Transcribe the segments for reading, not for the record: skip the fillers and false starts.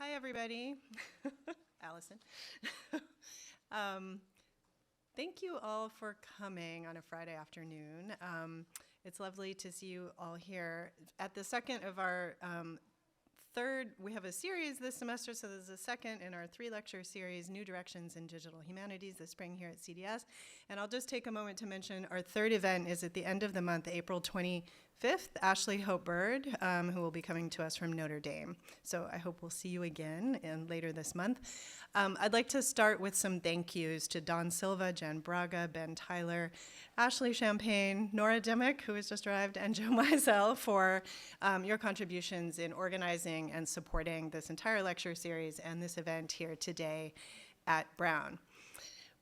Hi, everybody. Allison. um, Thank you all for coming on a Friday afternoon. It's lovely to see you all here. At the second of our third, we have a series this semester, so there's a second in our 3-lecture series, New Directions in Digital Humanities, this spring here at CDS. And I'll just take a moment to mention our third event is at the end of the month, April 25th, Ashley Hope Bird, who will be coming to us from Notre Dame. So I hope we'll see you again later this month. I'd like to start with some thank yous to Don Silva, Jen Braga, Ben Tyler, Ashley Champagne, Nora Demick, who has just arrived, and Joe Meisel for your contributions in organizing and supporting this entire lecture series and this event here today at Brown.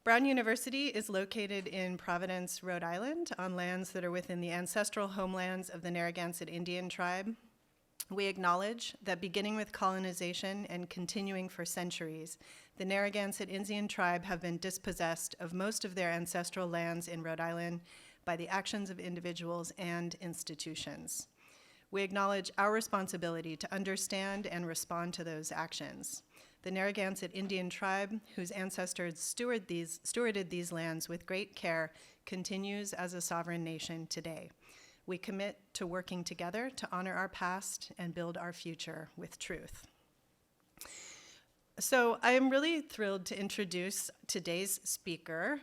Brown University is located in Providence, Rhode Island, on lands that are within the ancestral homelands of the Narragansett Indian tribe. We acknowledge that beginning with colonization and continuing for centuries, the Narragansett Indian tribe have been dispossessed of most of their ancestral lands in Rhode Island by the actions of individuals and institutions. We acknowledge our responsibility to understand and respond to those actions. The Narragansett Indian tribe, whose ancestors stewarded these lands with great care, continues as a sovereign nation today. We commit to working together to honor our past and build our future with truth. So I am really thrilled to introduce today's speaker,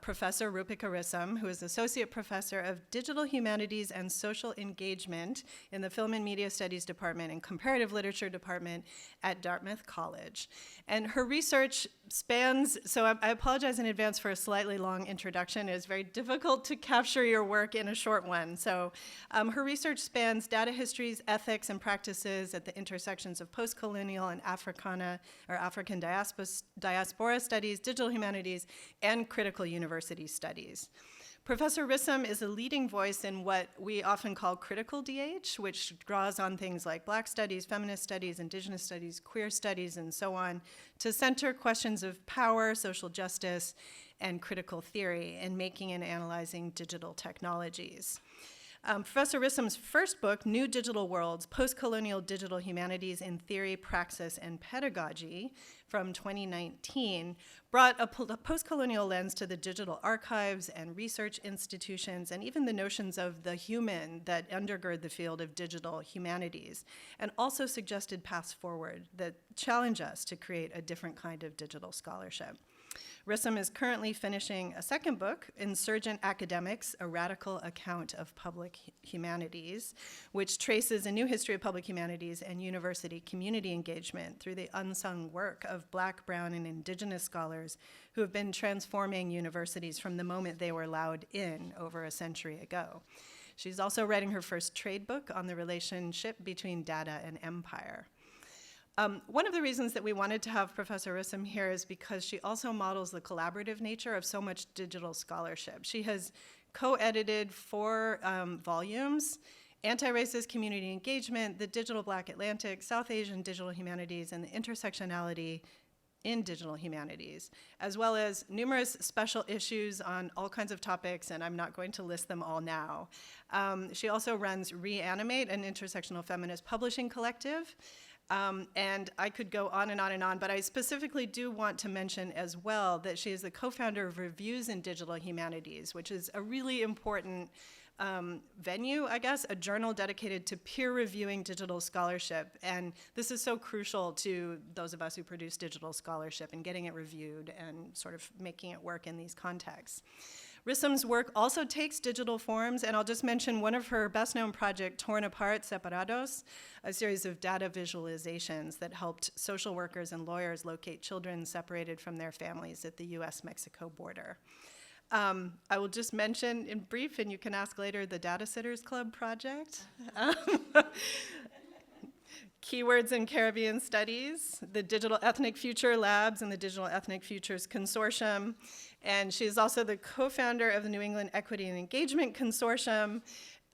Professor Roopika Risam, who is Associate Professor of Digital Humanities and Social Engagement in the Film and Media Studies Department and Comparative Literature Department at Dartmouth College. And her research spans, so I apologize in advance for a slightly long introduction. It is very difficult to capture your work in a short one. So her research spans data histories, ethics, and practices at the intersections of post-colonial and African diaspora studies, digital humanities, and critical university studies. Professor Risam is a leading voice in what we often call critical DH, which draws on things like Black studies, feminist studies, indigenous studies, queer studies, and so on, to center questions of power, social justice, and critical theory in making and analyzing digital technologies. Professor Risam's first book, New Digital Worlds, Post-Colonial Digital Humanities in Theory, Praxis, and Pedagogy, from 2019, brought a post-colonial lens to the digital archives and research institutions and even the notions of the human that undergird the field of digital humanities, and also suggested paths forward that challenge us to create a different kind of digital scholarship. Risam is currently finishing a second book, Insurgent Academics, A Radical Account of Public Humanities, which traces a new history of public humanities and university community engagement through the unsung work of Black, brown, and indigenous scholars who have been transforming universities from the moment they were allowed in over a century ago. She's also writing her first trade book on the relationship between data and empire. One of the reasons that we wanted to have Professor Risam here is because she also models the collaborative nature of so much digital scholarship. She has co-edited 4 volumes, Anti-Racist Community Engagement, The Digital Black Atlantic, South Asian Digital Humanities, and the Intersectionality in Digital Humanities, as well as numerous special issues on all kinds of topics, and I'm not going to list them all now. She also runs Reanimate, an intersectional feminist publishing collective, and I could go on and on and on, but I specifically do want to mention as well that she is the co-founder of Reviews in Digital Humanities, which is a really important venue, I guess, a journal dedicated to peer-reviewing digital scholarship. And this is so crucial to those of us who produce digital scholarship and getting it reviewed and sort of making it work in these contexts. Risam's work also takes digital forms, and I'll just mention one of her best-known projects, Torn Apart, Separados, a series of data visualizations that helped social workers and lawyers locate children separated from their families at the US-Mexico border. I will just mention in brief, and you can ask later, the Data Sitters Club project. Keywords in Caribbean Studies, the Digital Ethnic Future Labs, and the Digital Ethnic Futures Consortium. And she's also the co-founder of the New England Equity and Engagement Consortium,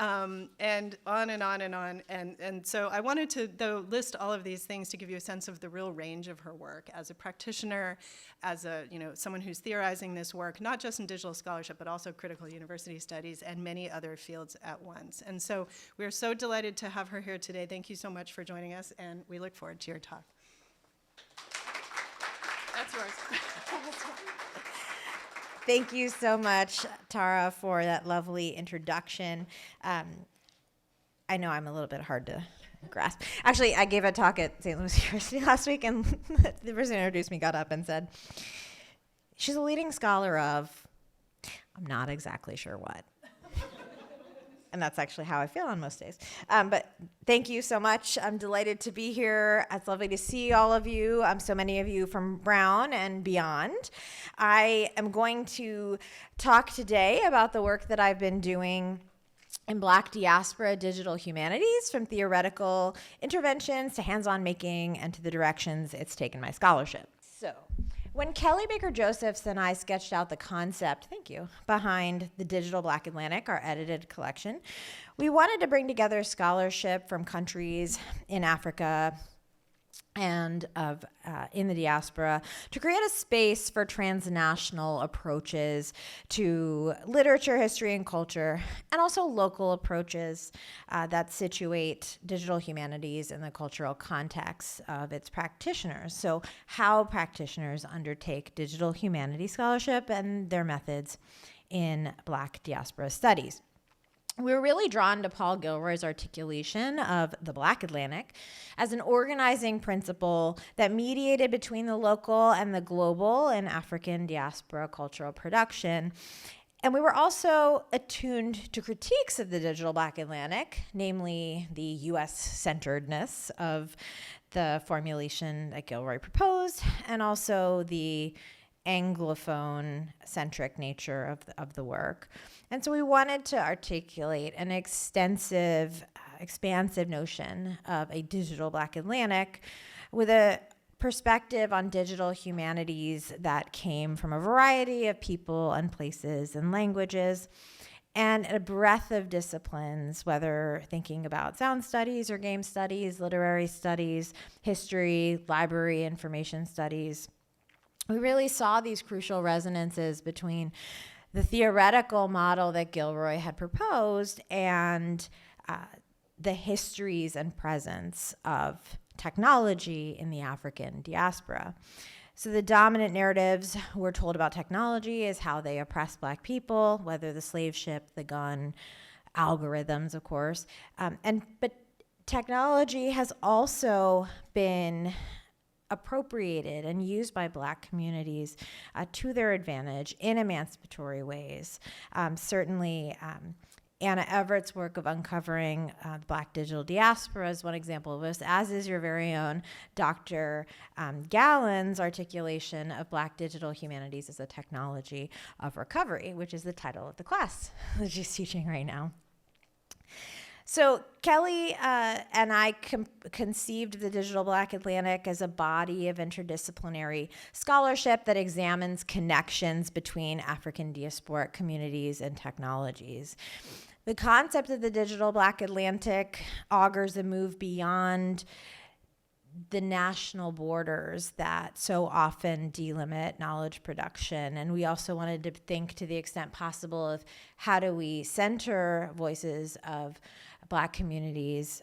and on and on and on. And so I wanted to, though, list all of these things to give you a sense of the real range of her work as a practitioner, as a, someone who's theorizing this work, not just in digital scholarship, but also critical university studies and many other fields at once. And so we're so delighted to have her here today. Thank you so much for joining us, and we look forward to your talk. yours. Thank you so much, Tara, for that lovely introduction. I know I'm a little bit hard to grasp. Actually, I gave a talk at St. Louis University last week, and the person who introduced me got up and said, she's a leading scholar of, I'm not exactly sure what. And that's actually how I feel on most days. But thank you so much. I'm delighted to be here. It's lovely to see all of you, so many of you from Brown and beyond. I am going to talk today about the work that I've been doing in Black diaspora digital humanities, from theoretical interventions to hands-on making and to the directions it's taken my scholarship. So, when Kelly Baker Josephs and I sketched out the concept, behind the Digital Black Atlantic, our edited collection, we wanted to bring together scholarship from countries in Africa and in the diaspora to create a space for transnational approaches to literature, history, and culture, and also local approaches that situate digital humanities in the cultural context of its practitioners. So how practitioners undertake digital humanities scholarship and their methods in Black diaspora studies. We were really drawn to Paul Gilroy's articulation of the Black Atlantic as an organizing principle that mediated between the local and the global in African diaspora cultural production. And we were also attuned to critiques of the digital Black Atlantic, namely the US-centeredness of the formulation that Gilroy proposed, and also the Anglophone-centric nature of the work. And so we wanted to articulate an expansive notion of a digital Black Atlantic with a perspective on digital humanities that came from a variety of people and places and languages, and a breadth of disciplines, whether thinking about sound studies or game studies, literary studies, history, library information studies. We really saw these crucial resonances between the theoretical model that Gilroy had proposed and the histories and presence of technology in the African diaspora. So the dominant narratives we're told about technology is how they oppress Black people, whether the slave ship, the gun, algorithms, of course. But technology has also been appropriated and used by Black communities to their advantage in emancipatory ways. Certainly, Anna Everett's work of uncovering the Black digital diaspora is one example of this, as is your very own Dr. Gallen's articulation of Black digital humanities as a technology of recovery, which is the title of the class that she's teaching right now. So Kelly and I conceived of the Digital Black Atlantic as a body of interdisciplinary scholarship that examines connections between African diasporic communities and technologies. The concept of the Digital Black Atlantic augurs a move beyond the national borders that so often delimit knowledge production. And we also wanted to think, to the extent possible, of how do we center voices of Black communities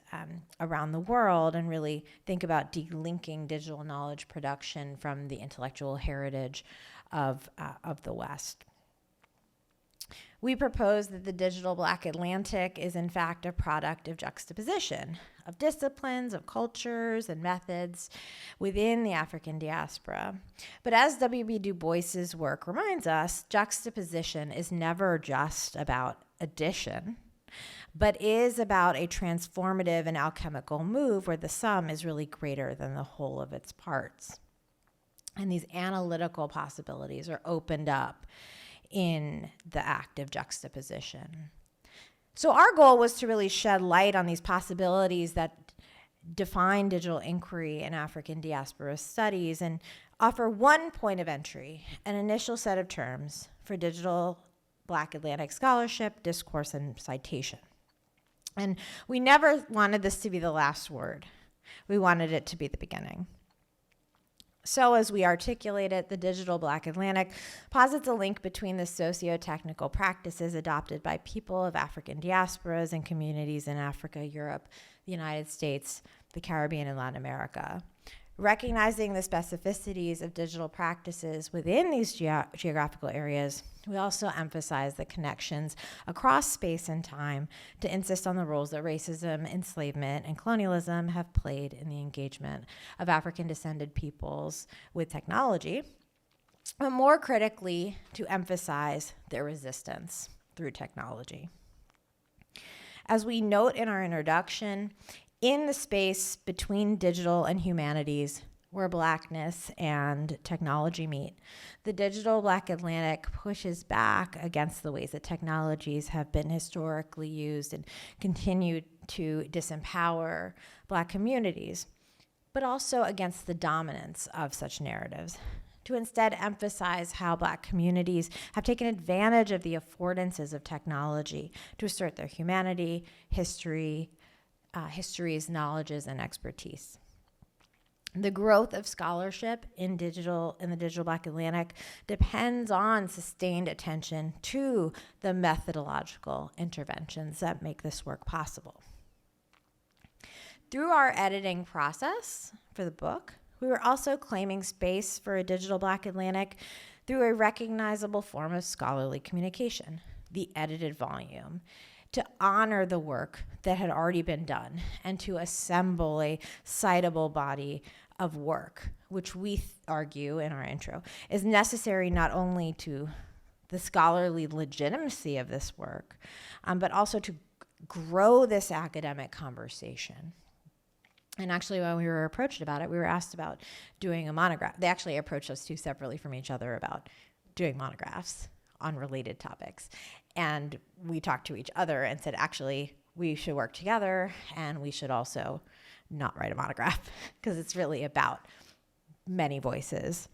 around the world and really think about delinking digital knowledge production from the intellectual heritage of the West. We propose that the Digital Black Atlantic is in fact a product of juxtaposition, of disciplines, of cultures, and methods within the African diaspora. But as W.B. Du Bois's work reminds us, juxtaposition is never just about addition, but is about a transformative and alchemical move where the sum is really greater than the whole of its parts. And these analytical possibilities are opened up in the act of juxtaposition. So our goal was to really shed light on these possibilities that define digital inquiry in African diaspora studies and offer one point of entry, an initial set of terms for digital Black Atlantic scholarship, discourse, and citation. And we never wanted this to be the last word. We wanted it to be the beginning. So as we articulate it, the Digital Black Atlantic posits a link between the socio-technical practices adopted by people of African diasporas and communities in Africa, Europe, the United States, the Caribbean, and Latin America. Recognizing the specificities of digital practices within these geographical areas, we also emphasize the connections across space and time to insist on the roles that racism, enslavement, and colonialism have played in the engagement of African-descended peoples with technology, but more critically, to emphasize their resistance through technology. As we note in our introduction, in the space between digital and humanities, where Blackness and technology meet, the digital Black Atlantic pushes back against the ways that technologies have been historically used and continue to disempower Black communities, but also against the dominance of such narratives, to instead emphasize how Black communities have taken advantage of the affordances of technology to assert their humanity, histories, knowledges, and expertise. The growth of scholarship in the digital Black Atlantic depends on sustained attention to the methodological interventions that make this work possible. Through our editing process for the book, we were also claiming space for a digital Black Atlantic through a recognizable form of scholarly communication, the edited volume, to honor the work that had already been done and to assemble a citable body of work, which we argue in our intro is necessary not only to the scholarly legitimacy of this work, but also to grow this academic conversation. And actually, when we were approached about it, we were asked about doing a monograph. They actually approached us two separately from each other about doing monographs on related topics. And we talked to each other and said, actually, we should work together and we should also not write a monograph because it's really about many voices.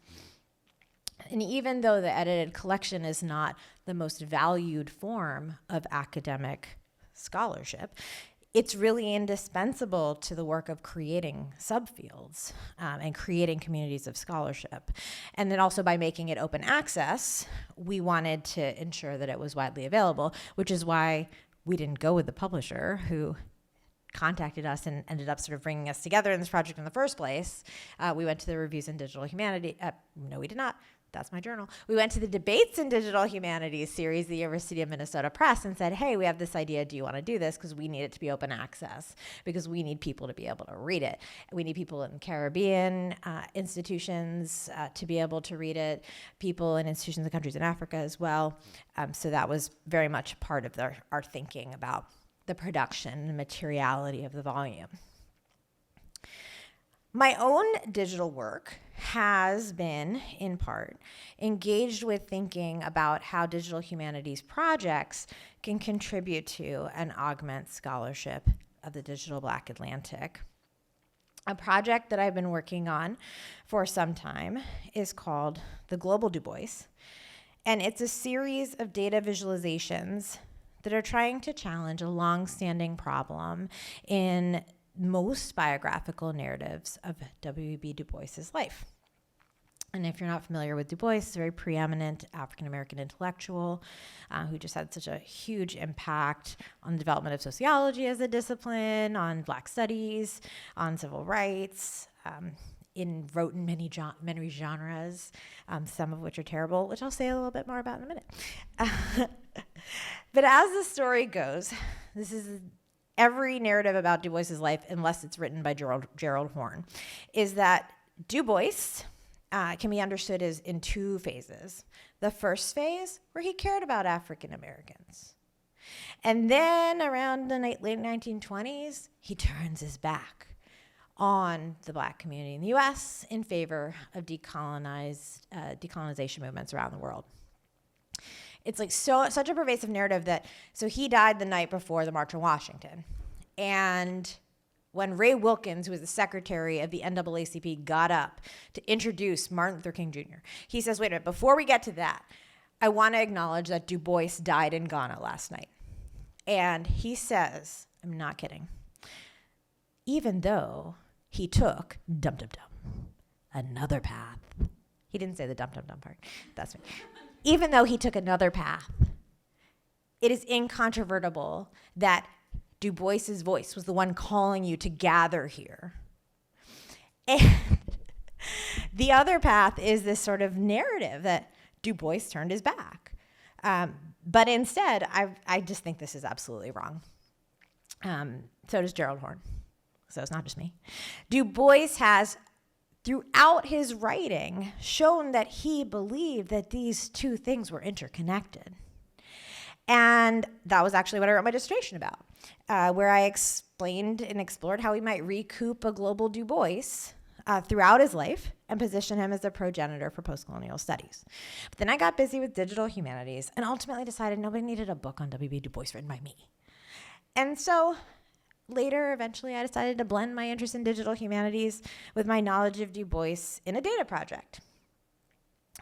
And even though the edited collection is not the most valued form of academic scholarship, it's really indispensable to the work of creating subfields and creating communities of scholarship. And then also by making it open access, we wanted to ensure that it was widely available, which is why we didn't go with the publisher who contacted us and ended up sort of bringing us together in this project in the first place. We went to the Reviews in Digital Humanity. No, we did not. That's my journal. We went to the Debates in Digital Humanities series, the University of Minnesota Press, and said, hey, we have this idea. Do you want to do this? Because we need it to be open access, because we need people to be able to read it. We need people in Caribbean institutions to be able to read it, people in institutions in countries in Africa as well. So that was very much part of our thinking about the production and materiality of the volume. My own digital work has been, in part, engaged with thinking about how digital humanities projects can contribute to and augment scholarship of the digital Black Atlantic. A project that I've been working on for some time is called the Global Du Bois, and it's a series of data visualizations that are trying to challenge a long-standing problem in most biographical narratives of W.E.B. Du Bois's life. And if you're not familiar with Du Bois, he's a very preeminent African-American intellectual who just had such a huge impact on the development of sociology as a discipline, on Black studies, on civil rights, wrote in many genres, some of which are terrible, which I'll say a little bit more about in a minute. But as the story goes, this is every narrative about Du Bois's life, unless it's written by Gerald Horne, is that Du Bois can be understood as in two phases. The first phase, where he cared about African Americans. And then around the late 1920s, he turns his back on the Black community in the U.S. in favor of decolonization movements around the world. It's like such a pervasive narrative that, so he died the night before the March on Washington. And when Ray Wilkins, who was the secretary of the NAACP, got up to introduce Martin Luther King Jr., he says, wait a minute, before we get to that, I want to acknowledge that Du Bois died in Ghana last night. And he says, I'm not kidding, even though he took another path. He didn't say the dum-dum-dum part. That's me. Even though he took another path, it is incontrovertible that Du Bois's voice was the one calling you to gather here. And The other path is this sort of narrative that Du Bois turned his back. But instead, I just think this is absolutely wrong. So does Gerald Horne. So it's not just me. Du Bois has, throughout his writing, shown that he believed that these two things were interconnected. And that was actually what I wrote my dissertation about, where I explained and explored how we might recoup a global Du Bois throughout his life and position him as the progenitor for postcolonial studies. But then I got busy with digital humanities and ultimately decided nobody needed a book on W.B. Du Bois written by me. And so later, eventually, I decided to blend my interest in digital humanities with my knowledge of Du Bois in a data project.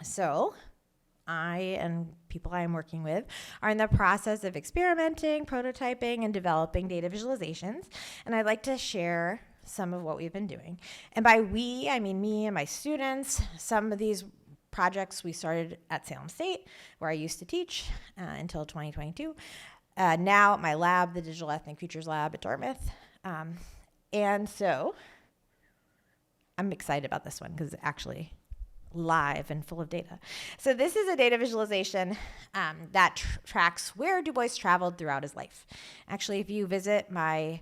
So I and people I am working with are in the process of experimenting, prototyping, and developing data visualizations. And I'd like to share some of what we've been doing. And by we, I mean me and my students. Some of these projects we started at Salem State, where I used to teach until 2022. Now at my lab, the Digital Ethnic Futures Lab at Dartmouth. And so I'm excited about this one because it's actually live and full of data. So this is a data visualization that tracks where Du Bois traveled throughout his life. Actually, if you visit my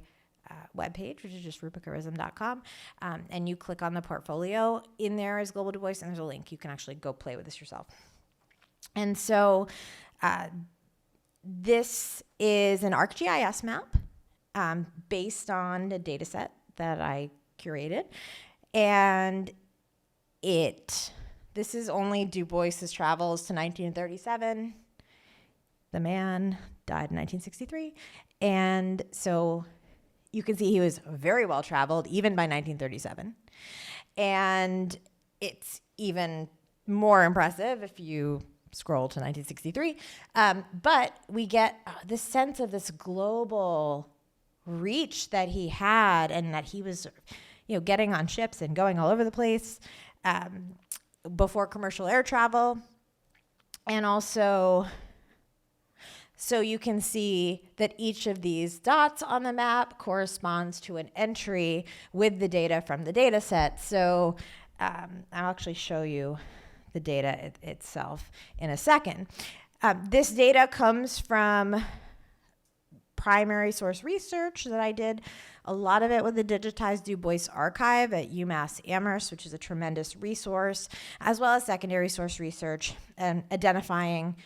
webpage, which is just roopikarisam.com, and you click on the portfolio, in there is Global Du Bois, and there's a link. You can actually go play with this yourself. And so this is an ArcGIS map based on a data set that I curated. And this is only Du Bois's travels to 1937. The man died in 1963. And so you can see he was very well traveled, even by 1937. And it's even more impressive if you scroll to 1963. But we get this sense of this global reach that he had, and that he was, getting on ships and going all over the place before commercial air travel. And also, so you can see that each of these dots on the map corresponds to an entry with the data from the data set. So I'll actually show you the data itself in a second. This data comes from primary source research that I did, a lot of it with the digitized Du Bois archive at UMass Amherst, which is a tremendous resource, as well as secondary source research and identifying.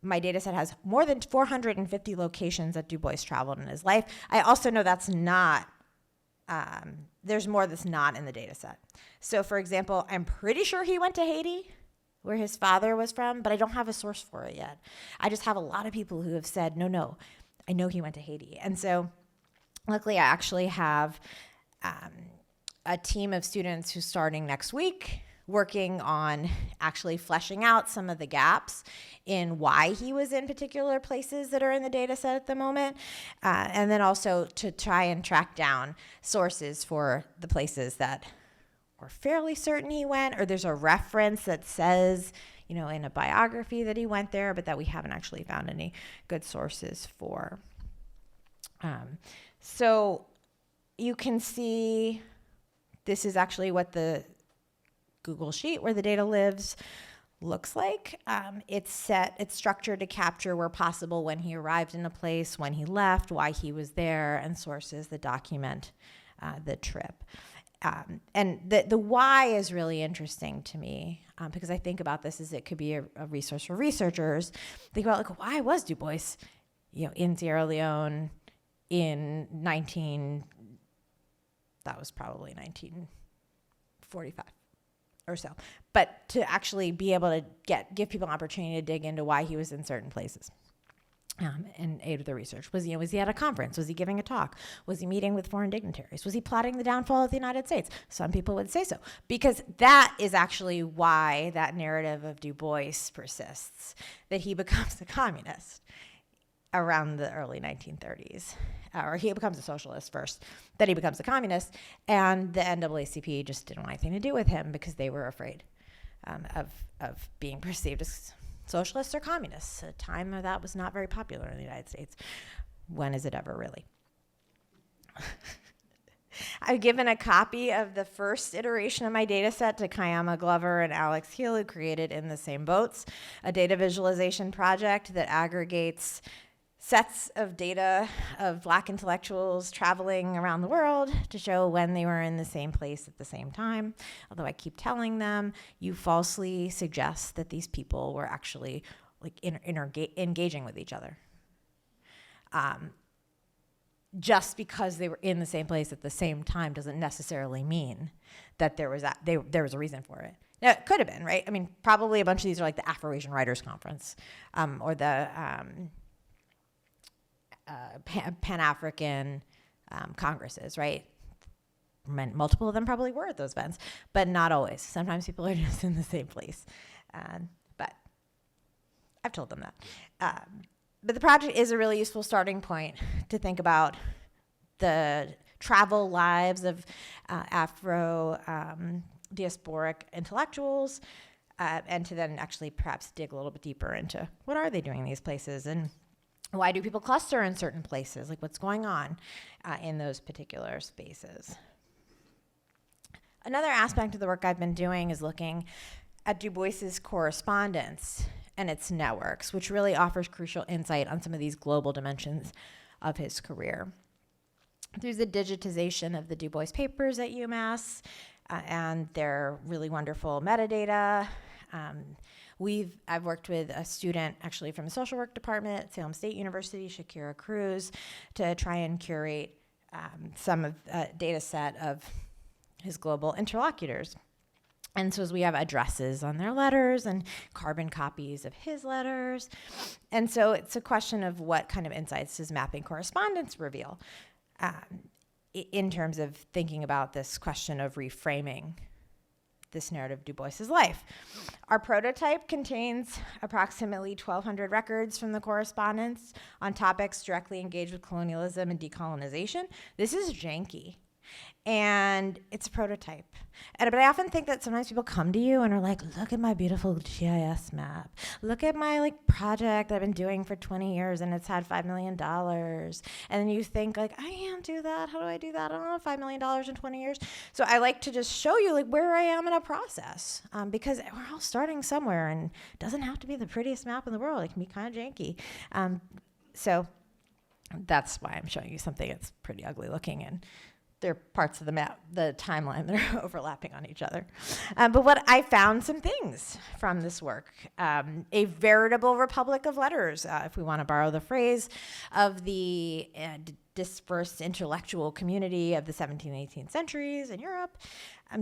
My data set has more than 450 locations that Du Bois traveled in his life. I also know that's not, there's more that's not in the data set. So for example, I'm pretty sure he went to Haiti, where his father was from, but I don't have a source for it yet. I just have a lot of people who have said, no, I know he went to Haiti. And so luckily I actually have a team of students who's starting next week working on actually fleshing out some of the gaps in why he was in particular places that are in the data set at the moment. And then also to try and track down sources for the places that we're fairly certain he went, or there's a reference that says, in a biography that he went there, but that we haven't actually found any good sources for. So you can see this is actually what the Google Sheet where the data lives looks like. It's structured to capture where possible when he arrived in a place, when he left, why he was there, and sources that document the trip. And the why is really interesting to me because I think about this as it could be a resource for researchers. Think about why was Du Bois, in Sierra Leone in 1945 or so. But to actually be able to give people an opportunity to dig into why he was in certain places. And aid of the research. Was he at a conference? Was he giving a talk? Was he meeting with foreign dignitaries? Was he plotting the downfall of the United States? Some people would say so, because that is actually why that narrative of Du Bois persists, that he becomes a communist around the early 1930s, or he becomes a socialist first, then he becomes a communist, and the NAACP just didn't want anything to do with him because they were afraid of being perceived as socialists or communists. A time of that was not very popular in the United States. When is it ever really? I've given a copy of the first iteration of my data set to Kayama Glover and Alex Heel, who created In the Same Boats, a data visualization project that aggregates sets of data of Black intellectuals traveling around the world to show when they were in the same place at the same time. Although I keep telling them, you falsely suggest that these people were actually like engaging with each other. Just because they were in the same place at the same time doesn't necessarily mean that there was a reason for it. Now, it could have been, right? I mean, probably a bunch of these are like the Afro-Asian Writers Conference or the Pan-African congresses, right? Multiple of them probably were at those events, but not always. Sometimes people are just in the same place. But I've told them that. But the project is a really useful starting point to think about the travel lives of Afro diasporic intellectuals and to then actually perhaps dig a little bit deeper into what are they doing in these places and why do people cluster in certain places, like what's going on in those particular spaces. Another aspect of the work I've been doing is looking at Du Bois's correspondence and its networks, which really offers crucial insight on some of these global dimensions of his career. Through the digitization of the Du Bois papers at UMass and their really wonderful metadata, I've worked with a student actually from the social work department at Salem State University, Shakira Cruz, to try and curate some of a data set of his global interlocutors. And so as we have addresses on their letters and carbon copies of his letters. And so it's a question of what kind of insights does mapping correspondence reveal in terms of thinking about this question of reframing this narrative of Du Bois's life. Our prototype contains approximately 1,200 records from the correspondence on topics directly engaged with colonialism and decolonization. This is janky. And it's a prototype. But I often think that sometimes people come to you and are like, look at my beautiful GIS map. Look at my project I've been doing for 20 years and it's had $5 million. And then you think like, I can't do that. How do I do that? I don't have $5 million in 20 years. So I like to just show you where I am in a process because we're all starting somewhere and it doesn't have to be the prettiest map in the world. It can be kind of janky. So that's why I'm showing you something that's pretty ugly looking and there are parts of the map, the timeline that are overlapping on each other. But what I found some things from this work, a veritable republic of letters, if we want to borrow the phrase, of the dispersed intellectual community of the 17th and 18th centuries in Europe.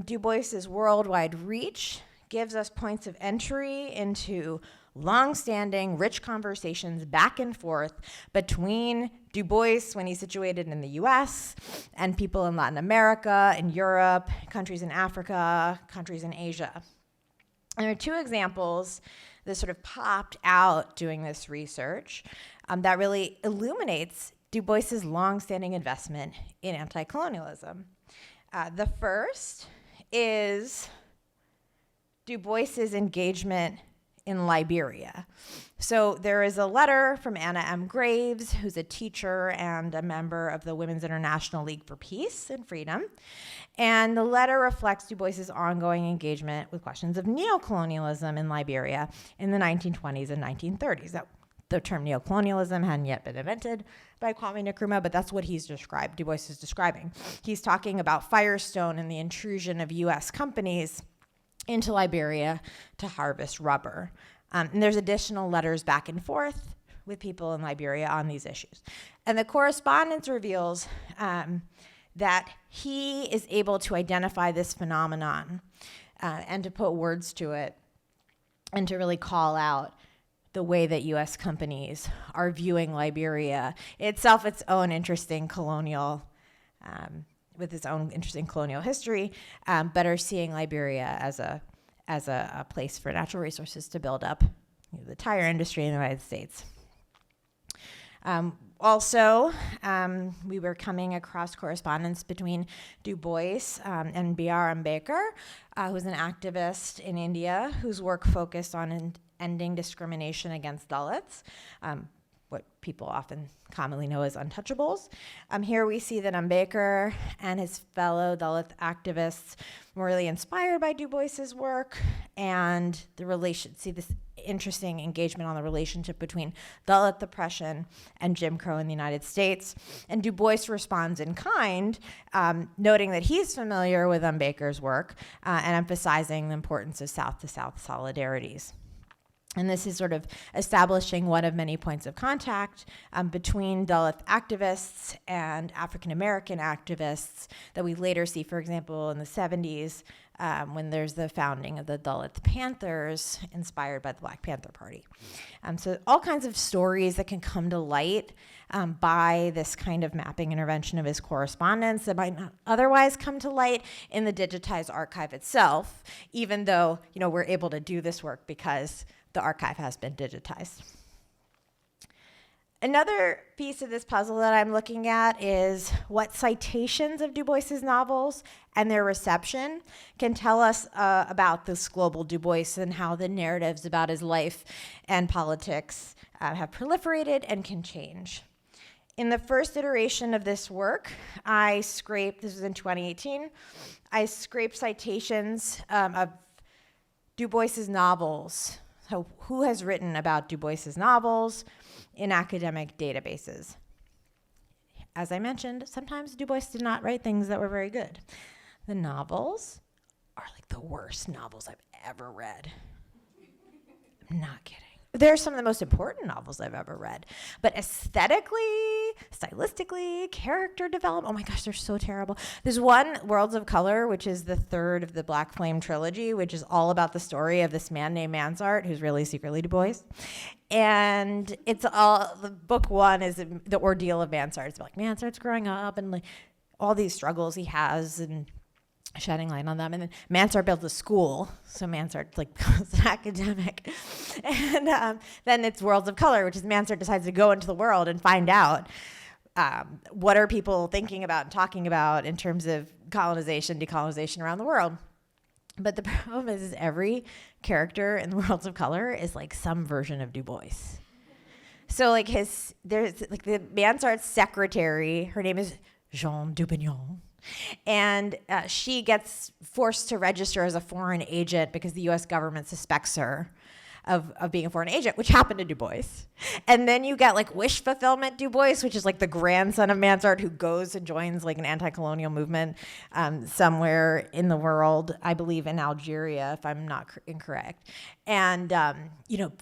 Du Bois's worldwide reach gives us points of entry into long-standing, rich conversations back and forth between Du Bois when he's situated in the US and people in Latin America, in Europe, countries in Africa, countries in Asia. And there are two examples that sort of popped out doing this research that really illuminates Du Bois's long-standing investment in anti-colonialism. The first is Du Bois's engagement in Liberia. So there is a letter from Anna M. Graves, who's a teacher and a member of the Women's International League for Peace and Freedom. And the letter reflects Du Bois's ongoing engagement with questions of neocolonialism in Liberia in the 1920s and 1930s. Now, the term neocolonialism hadn't yet been invented by Kwame Nkrumah, but that's what he's described, Du Bois is describing. He's talking about Firestone and the intrusion of U.S. companies into Liberia to harvest rubber. And there's additional letters back and forth with people in Liberia on these issues. And the correspondence reveals that he is able to identify this phenomenon and to put words to it and to really call out the way that U.S. companies are viewing Liberia itself, its own interesting colonial with its own interesting colonial history, but are seeing Liberia as a place for natural resources to build up the tire industry in the United States. Also, we were coming across correspondence between Du Bois and B.R. Ambedkar, who's an activist in India whose work focused on ending discrimination against Dalits. what people often commonly know as untouchables. Here we see that Baker and his fellow Dalit activists were really inspired by Du Bois's work, and see this interesting engagement on the relationship between Dalit oppression and Jim Crow in the United States. And Du Bois responds in kind, noting that he's familiar with Baker's work and emphasizing the importance of South-to-South solidarities. And this is sort of establishing one of many points of contact between Dalit activists and African-American activists that we later see, for example, in the 70s, when there's the founding of the Dalit Panthers, inspired by the Black Panther Party. So all kinds of stories that can come to light by this kind of mapping intervention of his correspondence that might not otherwise come to light in the digitized archive itself, even though, we're able to do this work because the archive has been digitized. Another piece of this puzzle that I'm looking at is what citations of Du Bois's novels and their reception can tell us about this global Du Bois and how the narratives about his life and politics have proliferated and can change. In the first iteration of this work, this was in 2018, I scraped citations of Du Bois's novels. So who has written about Du Bois's novels in academic databases? As I mentioned, sometimes Du Bois did not write things that were very good. The novels are like the worst novels I've ever read. I'm not kidding. They're some of the most important novels I've ever read. But aesthetically, stylistically, character development, oh my gosh, they're so terrible. There's one, Worlds of Color, which is the third of the Black Flame trilogy, which is all about the story of this man named Mansart, who's really secretly Du Bois. And the book one is the ordeal of Mansart. It's like Mansart's growing up and like all these struggles he has and shedding light on them. And then Mansart builds a school. So Mansart becomes an academic. And then it's Worlds of Color, which is Mansart decides to go into the world and find out what are people thinking about and talking about in terms of colonization, decolonization around the world. But the problem is every character in the Worlds of Color is like some version of Du Bois. So there's the Mansart's secretary, her name is Jean Dupignon. And she gets forced to register as a foreign agent because the U.S. government suspects her of being a foreign agent, which happened to Du Bois. And then you get wish fulfillment Du Bois, which is the grandson of Mansart who goes and joins an anti-colonial movement somewhere in the world, I believe in Algeria, if I'm not incorrect. And,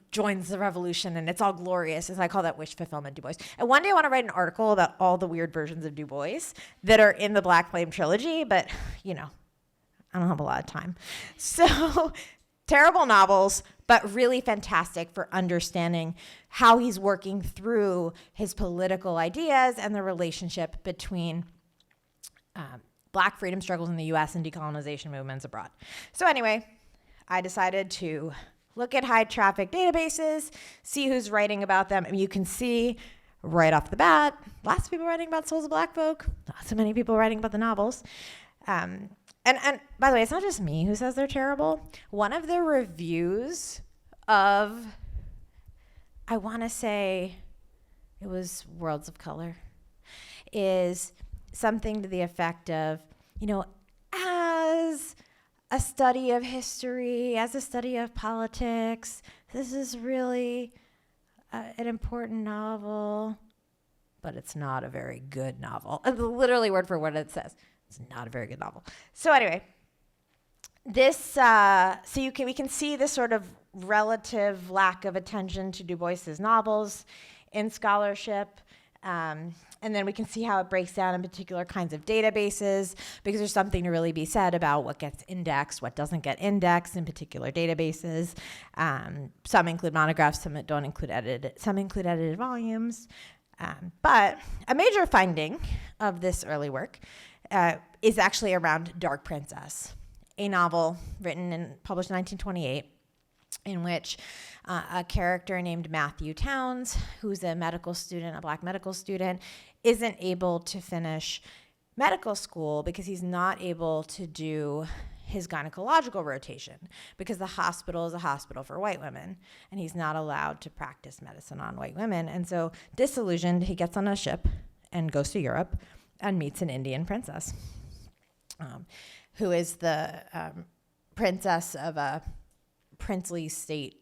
joins the revolution and it's all glorious. And so I call that wish fulfillment Du Bois. And one day I want to write an article about all the weird versions of Du Bois that are in the Black Flame trilogy, but, I don't have a lot of time. So terrible novels, but really fantastic for understanding how he's working through his political ideas and the relationship between Black freedom struggles in the U.S. and decolonization movements abroad. So anyway, I decided to look at high traffic databases, see who's writing about them. And you can see right off the bat, lots of people writing about Souls of Black Folk, not so many people writing about the novels. And by the way, it's not just me who says they're terrible. One of the reviews of, I want to say it was Worlds of Color, is something to the effect of, as a study of history, as a study of politics, this is really an important novel, but it's not a very good novel. Literally word for word it says. It's not a very good novel. So anyway, this we can see this sort of relative lack of attention to Du Bois's novels in scholarship, and then we can see how it breaks down in particular kinds of databases, because there's something to really be said about what gets indexed, what doesn't get indexed in particular databases. Some include monographs, some don't include edited volumes. But a major finding of this early work is actually around Dark Princess, a novel written and published in 1928, in which a character named Matthew Towns, who's a Black medical student, isn't able to finish medical school because he's not able to do his gynecological rotation because the hospital is a hospital for white women and he's not allowed to practice medicine on white women. And so disillusioned, he gets on a ship and goes to Europe and meets an Indian princess who is the princess of a princely state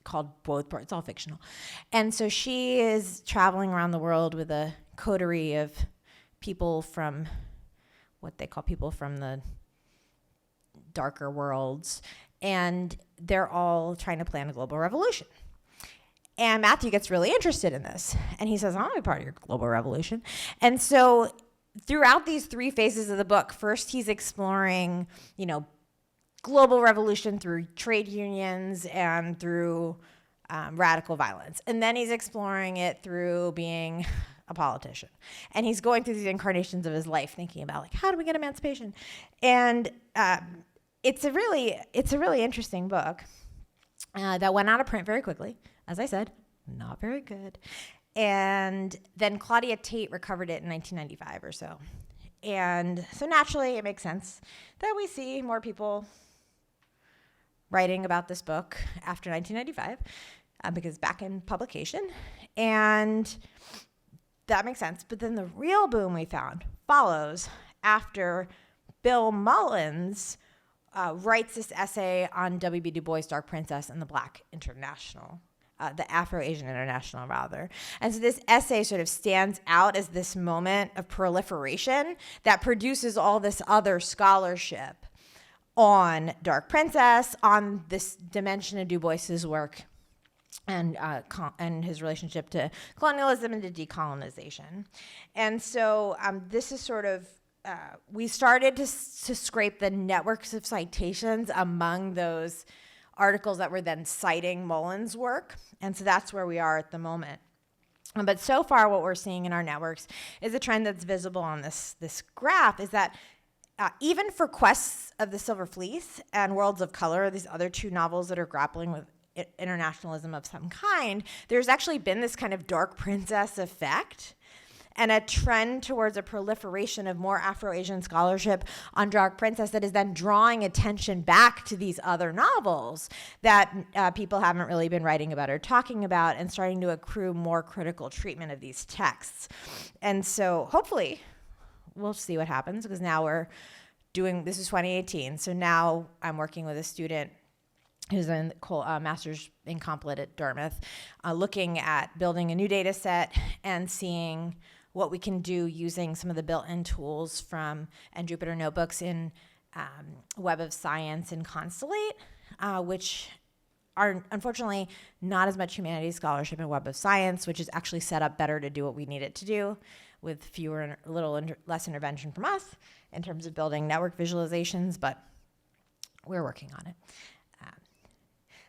called Bothport. It's all fictional. And so she is traveling around the world with a coterie of people from what they call people from the darker worlds. And they're all trying to plan a global revolution. And Matthew gets really interested in this. And he says, I want to be part of your global revolution. And so throughout these 3 phases of the book, first he's exploring, global revolution through trade unions and through radical violence. And then he's exploring it through being a politician. And he's going through these incarnations of his life thinking about, like, how do we get emancipation? And it's a really interesting book that went out of print very quickly. As I said, not very good. And then Claudia Tate recovered it in 1995 or so. And so naturally, it makes sense that we see more people writing about this book after 1995 because back in publication. And that makes sense. But then the real boom we found follows after Bill Mullins writes this essay on W.B. Du Bois' Dark Princess and the Black International. The Afro-Asian International, rather. And so this essay sort of stands out as this moment of proliferation that produces all this other scholarship on Dark Princess, on this dimension of Du Bois's work, and his relationship to colonialism and to decolonization. And so this is sort of, we started to scrape the networks of citations among those articles that were then citing Mullins' work. And so that's where we are at the moment. But so far, what we're seeing in our networks is a trend that's visible on this graph is that even for Quests of the Silver Fleece and Worlds of Color, these other 2 novels that are grappling with internationalism of some kind, there's actually been this kind of Dark Princess effect and a trend towards a proliferation of more Afro-Asian scholarship on Dark Princess that is then drawing attention back to these other novels that people haven't really been writing about or talking about, and starting to accrue more critical treatment of these texts. And so hopefully we'll see what happens, because now this is 2018, so now I'm working with a student who's in master's in Comp Lit at Dartmouth, looking at building a new data set and seeing what we can do using some of the built-in tools and Jupyter Notebooks in Web of Science and Constellate, which are unfortunately not as much humanities scholarship in Web of Science, which is actually set up better to do what we need it to do, with less intervention from us in terms of building network visualizations, but we're working on it.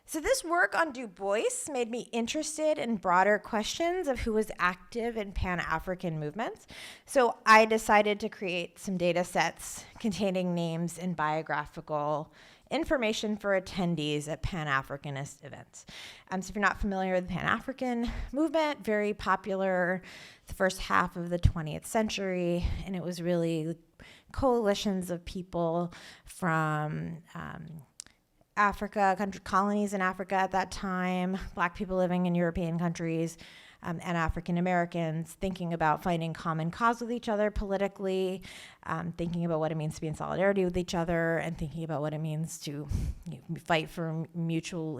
So this work on Du Bois made me interested in broader questions of who was active in Pan-African movements. So I decided to create some data sets containing names and biographical information for attendees at Pan-Africanist events. So if you're not familiar with the Pan-African movement, very popular the first half of the 20th century, and it was really coalitions of people from Africa, colonies in Africa at that time, Black people living in European countries, and African Americans thinking about finding common cause with each other politically, thinking about what it means to be in solidarity with each other, and thinking about what it means to fight for mutual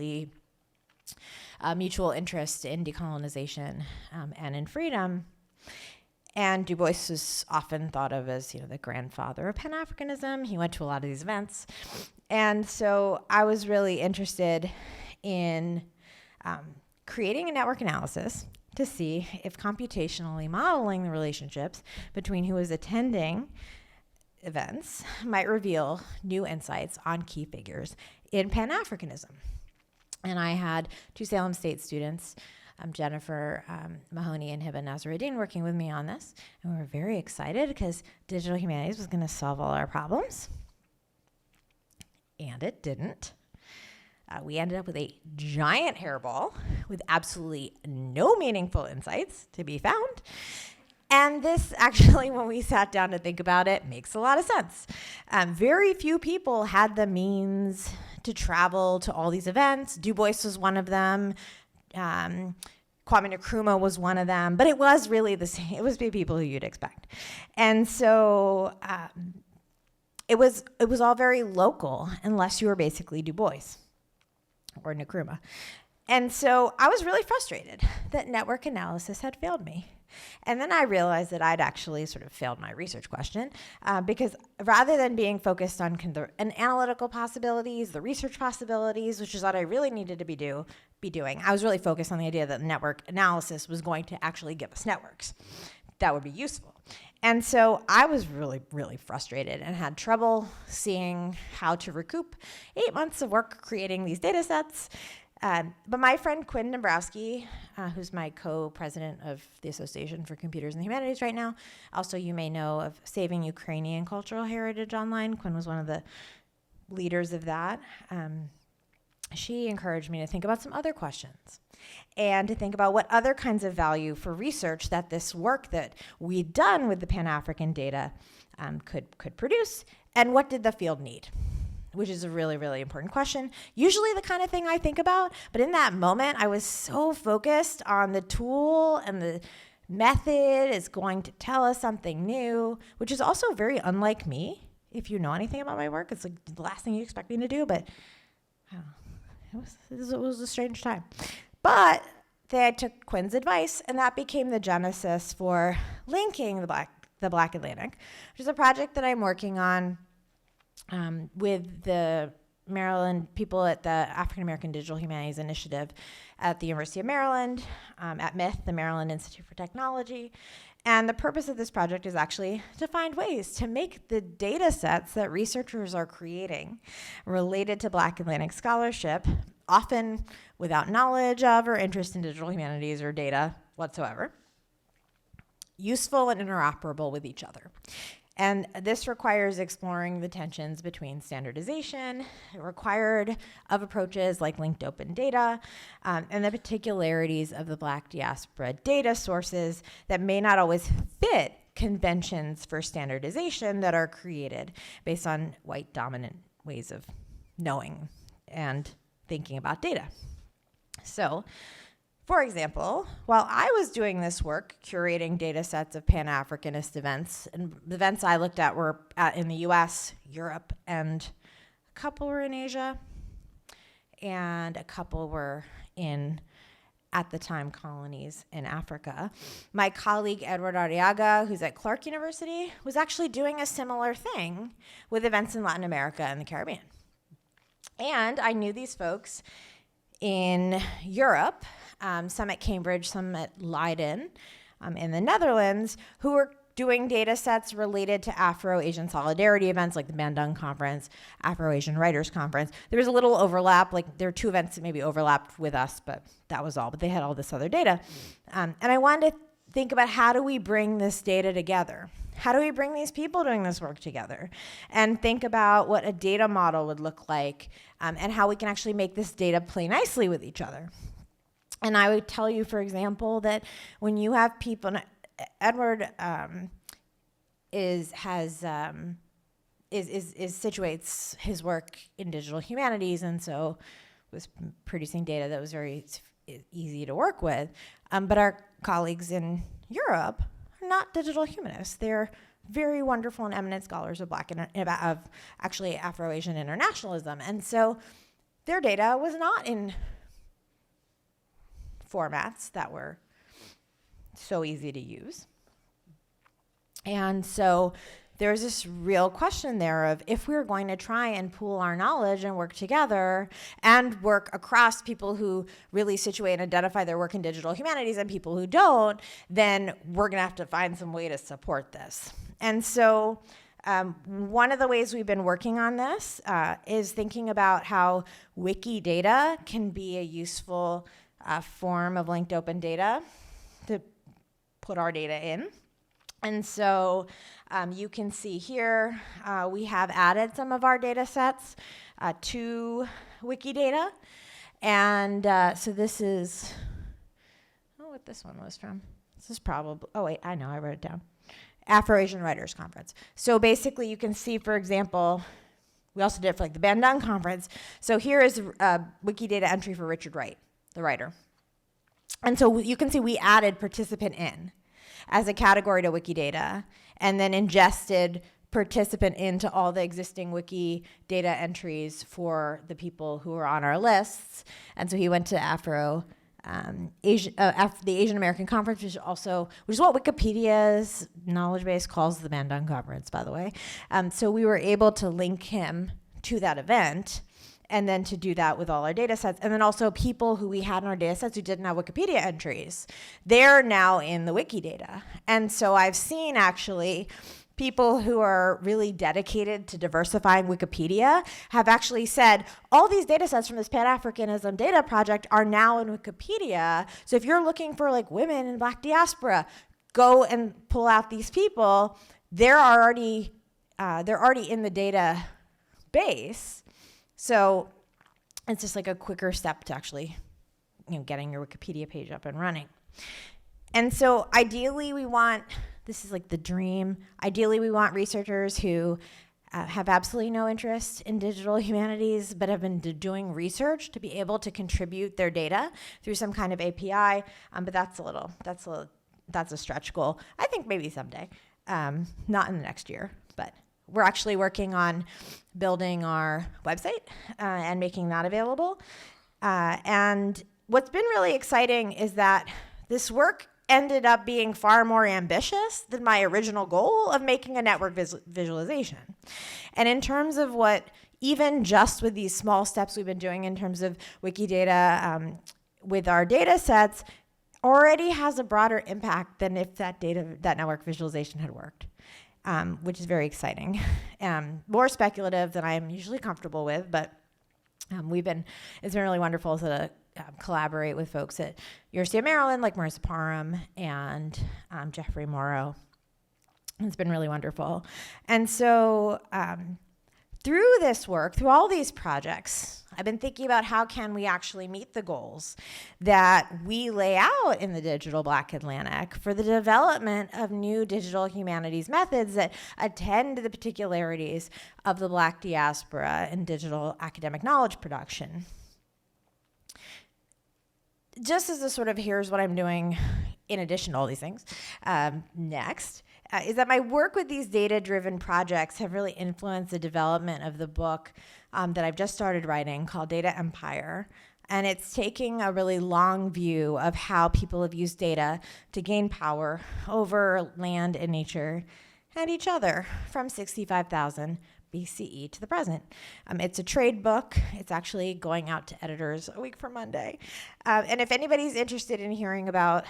interest in decolonization and in freedom. And Du Bois is often thought of as, the grandfather of Pan-Africanism. He went to a lot of these events. And so I was really interested in creating a network analysis to see if computationally modeling the relationships between who was attending events might reveal new insights on key figures in Pan-Africanism. And I had 2 Salem State students, Jennifer Mahoney and Hiba Nasruddin, working with me on this. And we were very excited because digital humanities was going to solve all our problems. And it didn't. We ended up with a giant hairball with absolutely no meaningful insights to be found. And this actually, when we sat down to think about it, makes a lot of sense. Very few people had the means to travel to all these events. Du Bois was one of them. Kwame Nkrumah was one of them. But it was really the same. It was the people who you'd expect. And so it was all very local, unless you were basically Du Bois or Nkrumah. And so I was really frustrated that network analysis had failed me. And then I realized that I'd actually sort of failed my research question because rather than being focused on an analytical possibilities, the research possibilities, which is what I really needed to be doing, I was really focused on the idea that network analysis was going to actually give us networks that would be useful. And so I was really, really frustrated and had trouble seeing how to recoup 8 months of work creating these data sets. But my friend Quinn Dombrowski, who's my co-president of the Association for Computers and the Humanities right now, also you may know of Saving Ukrainian Cultural Heritage Online. Quinn was one of the leaders of that. She encouraged me to think about some other questions and to think about what other kinds of value for research that this work that we'd done with the Pan-African data could produce, and what did the field need? Which is a really, really important question. Usually the kind of thing I think about, but in that moment, I was so focused on the tool and the method is going to tell us something new, which is also very unlike me. If you know anything about my work, it's like the last thing you expect me to do, but I don't know. It was a strange time. But then I took Quinn's advice, and that became the genesis for linking the Black Atlantic, which is a project that I'm working on with the Maryland people at the African American Digital Humanities Initiative at the University of Maryland, at MITH, the Maryland Institute for Technology. And the purpose of this project is actually to find ways to make the data sets that researchers are creating related to Black Atlantic scholarship, often without knowledge of or interest in digital humanities or data whatsoever, useful and interoperable with each other. And this requires exploring the tensions between standardization, required of approaches like linked open data, and the particularities of the Black diaspora data sources that may not always fit conventions for standardization that are created based on white dominant ways of knowing and thinking about data. So, for example, while I was doing this work, curating data sets of Pan-Africanist events, and the events I looked at were in the US, Europe, and a couple were in Asia, and a couple were in, at the time, colonies in Africa. My colleague, Edward Arriaga, who's at Clark University, was actually doing a similar thing with events in Latin America and the Caribbean. And I knew these folks in Europe, some at Cambridge, some at Leiden in the Netherlands, who were doing data sets related to Afro-Asian solidarity events like the Bandung Conference, Afro-Asian Writers Conference. There was a little overlap, like there were two events that maybe overlapped with us, but that was all. But they had all this other data. And I wanted to think about how do we bring this data together? How do we bring these people doing this work together? And think about what a data model would look like and how we can actually make this data play nicely with each other. And I would tell you, for example, that when you have people, Edward situates his work in digital humanities, and so was producing data that was very easy to work with. But our colleagues in Europe are not digital humanists. They're very wonderful and eminent scholars of actually Afro-Asian internationalism, and so their data was not in formats that were so easy to use. And so there's this real question there of if we're going to try and pool our knowledge and work together and work across people who really situate and identify their work in digital humanities and people who don't, then we're going to have to find some way to support this. And so one of the ways we've been working on this is thinking about how Wikidata can be a useful form of linked open data to put our data in. And so you can see here, we have added some of our data sets to Wikidata. And so this is, what this one was from. This is probably, oh wait, I know, I wrote it down. Afro-Asian Writers Conference. So basically you can see, for example, we also did it for like the Bandung Conference. So here is a Wikidata entry for Richard Wright, the writer. And so you can see we added participant in as a category to Wikidata, and then ingested participant into all the existing Wikidata entries for the people who are on our lists. And so he went to the Asian American Conference, which is what Wikipedia's knowledge base calls the Bandung Conference, by the way. So we were able to link him to that event, and then to do that with all our data sets. And then also people who we had in our data sets who didn't have Wikipedia entries, they're now in the Wikidata. And so I've seen actually people who are really dedicated to diversifying Wikipedia have actually said, all these data sets from this Pan-Africanism data project are now in Wikipedia. So if you're looking for like women in Black diaspora, go and pull out these people. They're already in the data base. So it's just like a quicker step to actually, getting your Wikipedia page up and running. And so ideally this is like the dream. Ideally we want researchers who have absolutely no interest in digital humanities, but have been doing research to be able to contribute their data through some kind of API. But that's a stretch goal. I think maybe someday, not in the next year, but we're actually working on building our website and making that available. And what's been really exciting is that this work ended up being far more ambitious than my original goal of making a network visualization. And in terms of what, even just with these small steps we've been doing in terms of Wikidata with our data sets, already has a broader impact than if that network visualization had worked. Which is very exciting. More speculative than I'm usually comfortable with, but it's been really wonderful to collaborate with folks at University of Maryland, like Marissa Parham and Jeffrey Morrow. It's been really wonderful. And so through this work, through all these projects, I've been thinking about how can we actually meet the goals that we lay out in the Digital Black Atlantic for the development of new digital humanities methods that attend to the particularities of the Black diaspora in digital academic knowledge production. Just as a sort of here's what I'm doing in addition to all these things, next, is that my work with these data-driven projects have really influenced the development of the book that I've just started writing called Data Empire. And it's taking a really long view of how people have used data to gain power over land and nature and each other from 65,000 BCE to the present. It's a trade book. It's actually going out to editors a week from Monday. And if anybody's interested in hearing about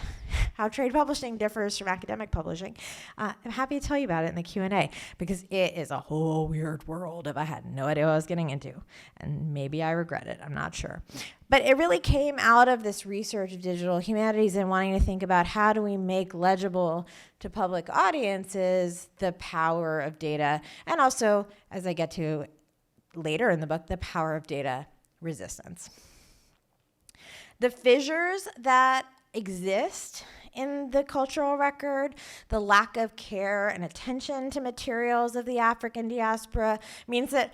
how trade publishing differs from academic publishing, I'm happy to tell you about it in the Q&A, because it is a whole weird world if I had no idea what I was getting into. And maybe I regret it, I'm not sure. But it really came out of this research of digital humanities and wanting to think about how do we make legible to public audiences the power of data, and also, as I get to later in the book, the power of data resistance. The fissures that exist in the cultural record, the lack of care and attention to materials of the African diaspora, means that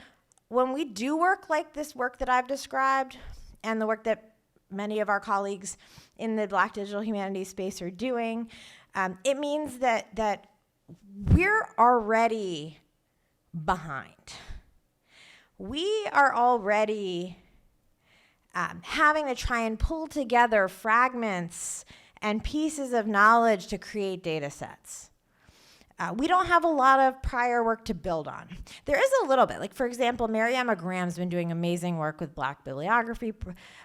when we do work like this work that I've described, and the work that many of our colleagues in the Black digital humanities space are doing, it means that we're already behind. We are already having to try and pull together fragments and pieces of knowledge to create data sets. We don't have a lot of prior work to build on. There is a little bit. Like, for example, Mary Emma Graham's been doing amazing work with Black bibliography,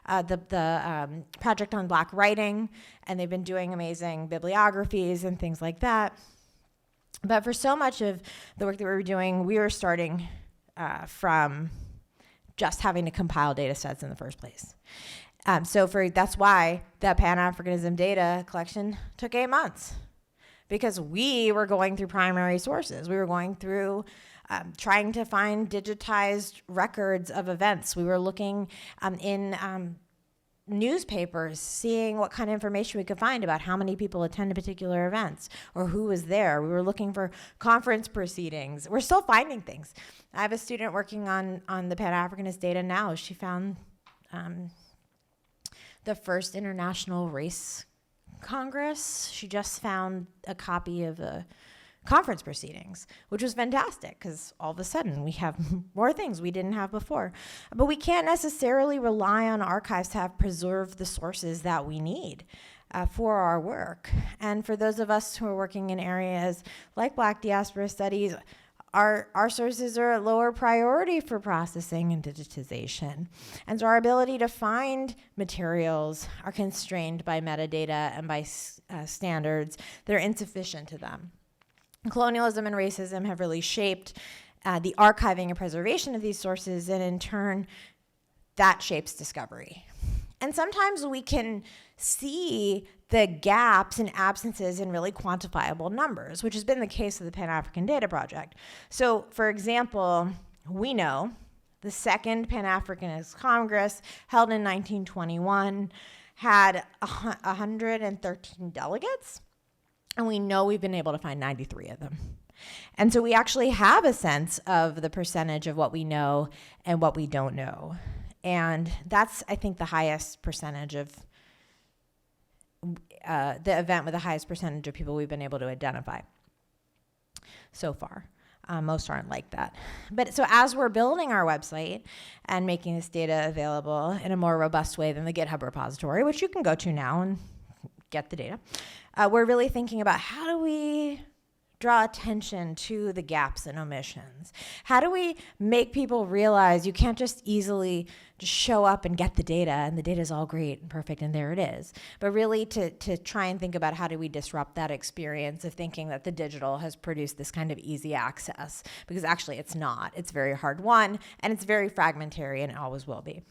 the project on Black writing, and they've been doing amazing bibliographies and things like that. But for so much of the work that we were doing, we were starting from just having to compile data sets in the first place. That's why that Pan-Africanism data collection took 8 months. Because we were going through primary sources. We were going through trying to find digitized records of events. We were looking in newspapers, seeing what kind of information we could find about how many people attend particular events or who was there. We were looking for conference proceedings. We're still finding things. I have a student working on the Pan-Africanist data now. She found the first International Race Congress. She just found a copy of the conference proceedings, which was fantastic because all of a sudden we have more things we didn't have before. But we can't necessarily rely on archives to have preserved the sources that we need for our work. And for those of us who are working in areas like Black diaspora studies, our sources are at lower priority for processing and digitization. And so our ability to find materials are constrained by metadata and by standards that are insufficient to them. Colonialism and racism have really shaped the archiving and preservation of these sources, and in turn, that shapes discovery. And sometimes we can see the gaps and absences in really quantifiable numbers, which has been the case of the Pan-African Data Project. So, for example, we know the Second Pan-Africanist Congress, held in 1921, had 113 delegates. And we know we've been able to find 93 of them. And so we actually have a sense of the percentage of what we know and what we don't know. And that's, I think, the highest percentage of the event with the highest percentage of people we've been able to identify so far. Most aren't like that. But so as we're building our website and making this data available in a more robust way than the GitHub repository, which you can go to now and get the data, we're really thinking about how do we draw attention to the gaps and omissions? How do we make people realize you can't just easily just show up and get the data and the data is all great and perfect and there it is, but really to try and think about how do we disrupt that experience of thinking that the digital has produced this kind of easy access, because actually it's not. It's very hard won and it's very fragmentary and it always will be.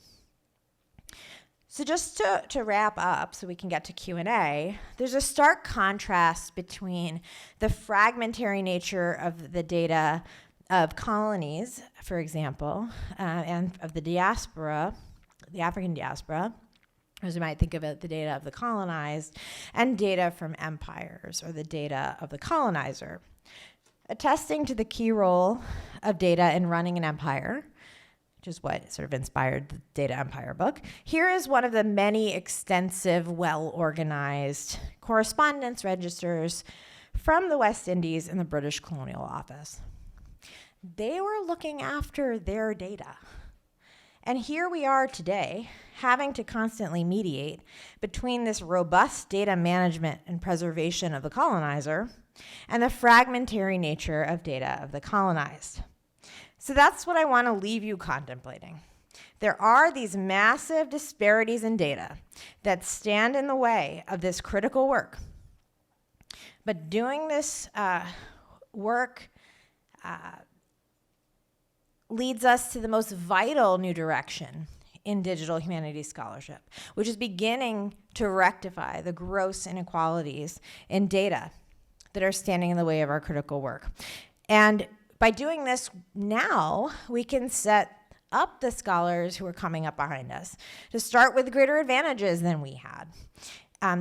So just to wrap up so we can get to Q&A, there's a stark contrast between the fragmentary nature of the data of colonies, for example, and of the diaspora, the African diaspora, as you might think of it, the data of the colonized, and data from empires, or the data of the colonizer. Attesting to the key role of data in running an empire, which is what sort of inspired the Data Empire book. Here is one of the many extensive, well-organized correspondence registers from the West Indies and the British Colonial Office. They were looking after their data. And here we are today, having to constantly mediate between this robust data management and preservation of the colonizer and the fragmentary nature of data of the colonized. So that's what I want to leave you contemplating. There are these massive disparities in data that stand in the way of this critical work. But doing this work leads us to the most vital new direction in digital humanities scholarship, which is beginning to rectify the gross inequalities in data that are standing in the way of our critical work. And by doing this now, we can set up the scholars who are coming up behind us to start with greater advantages than we had.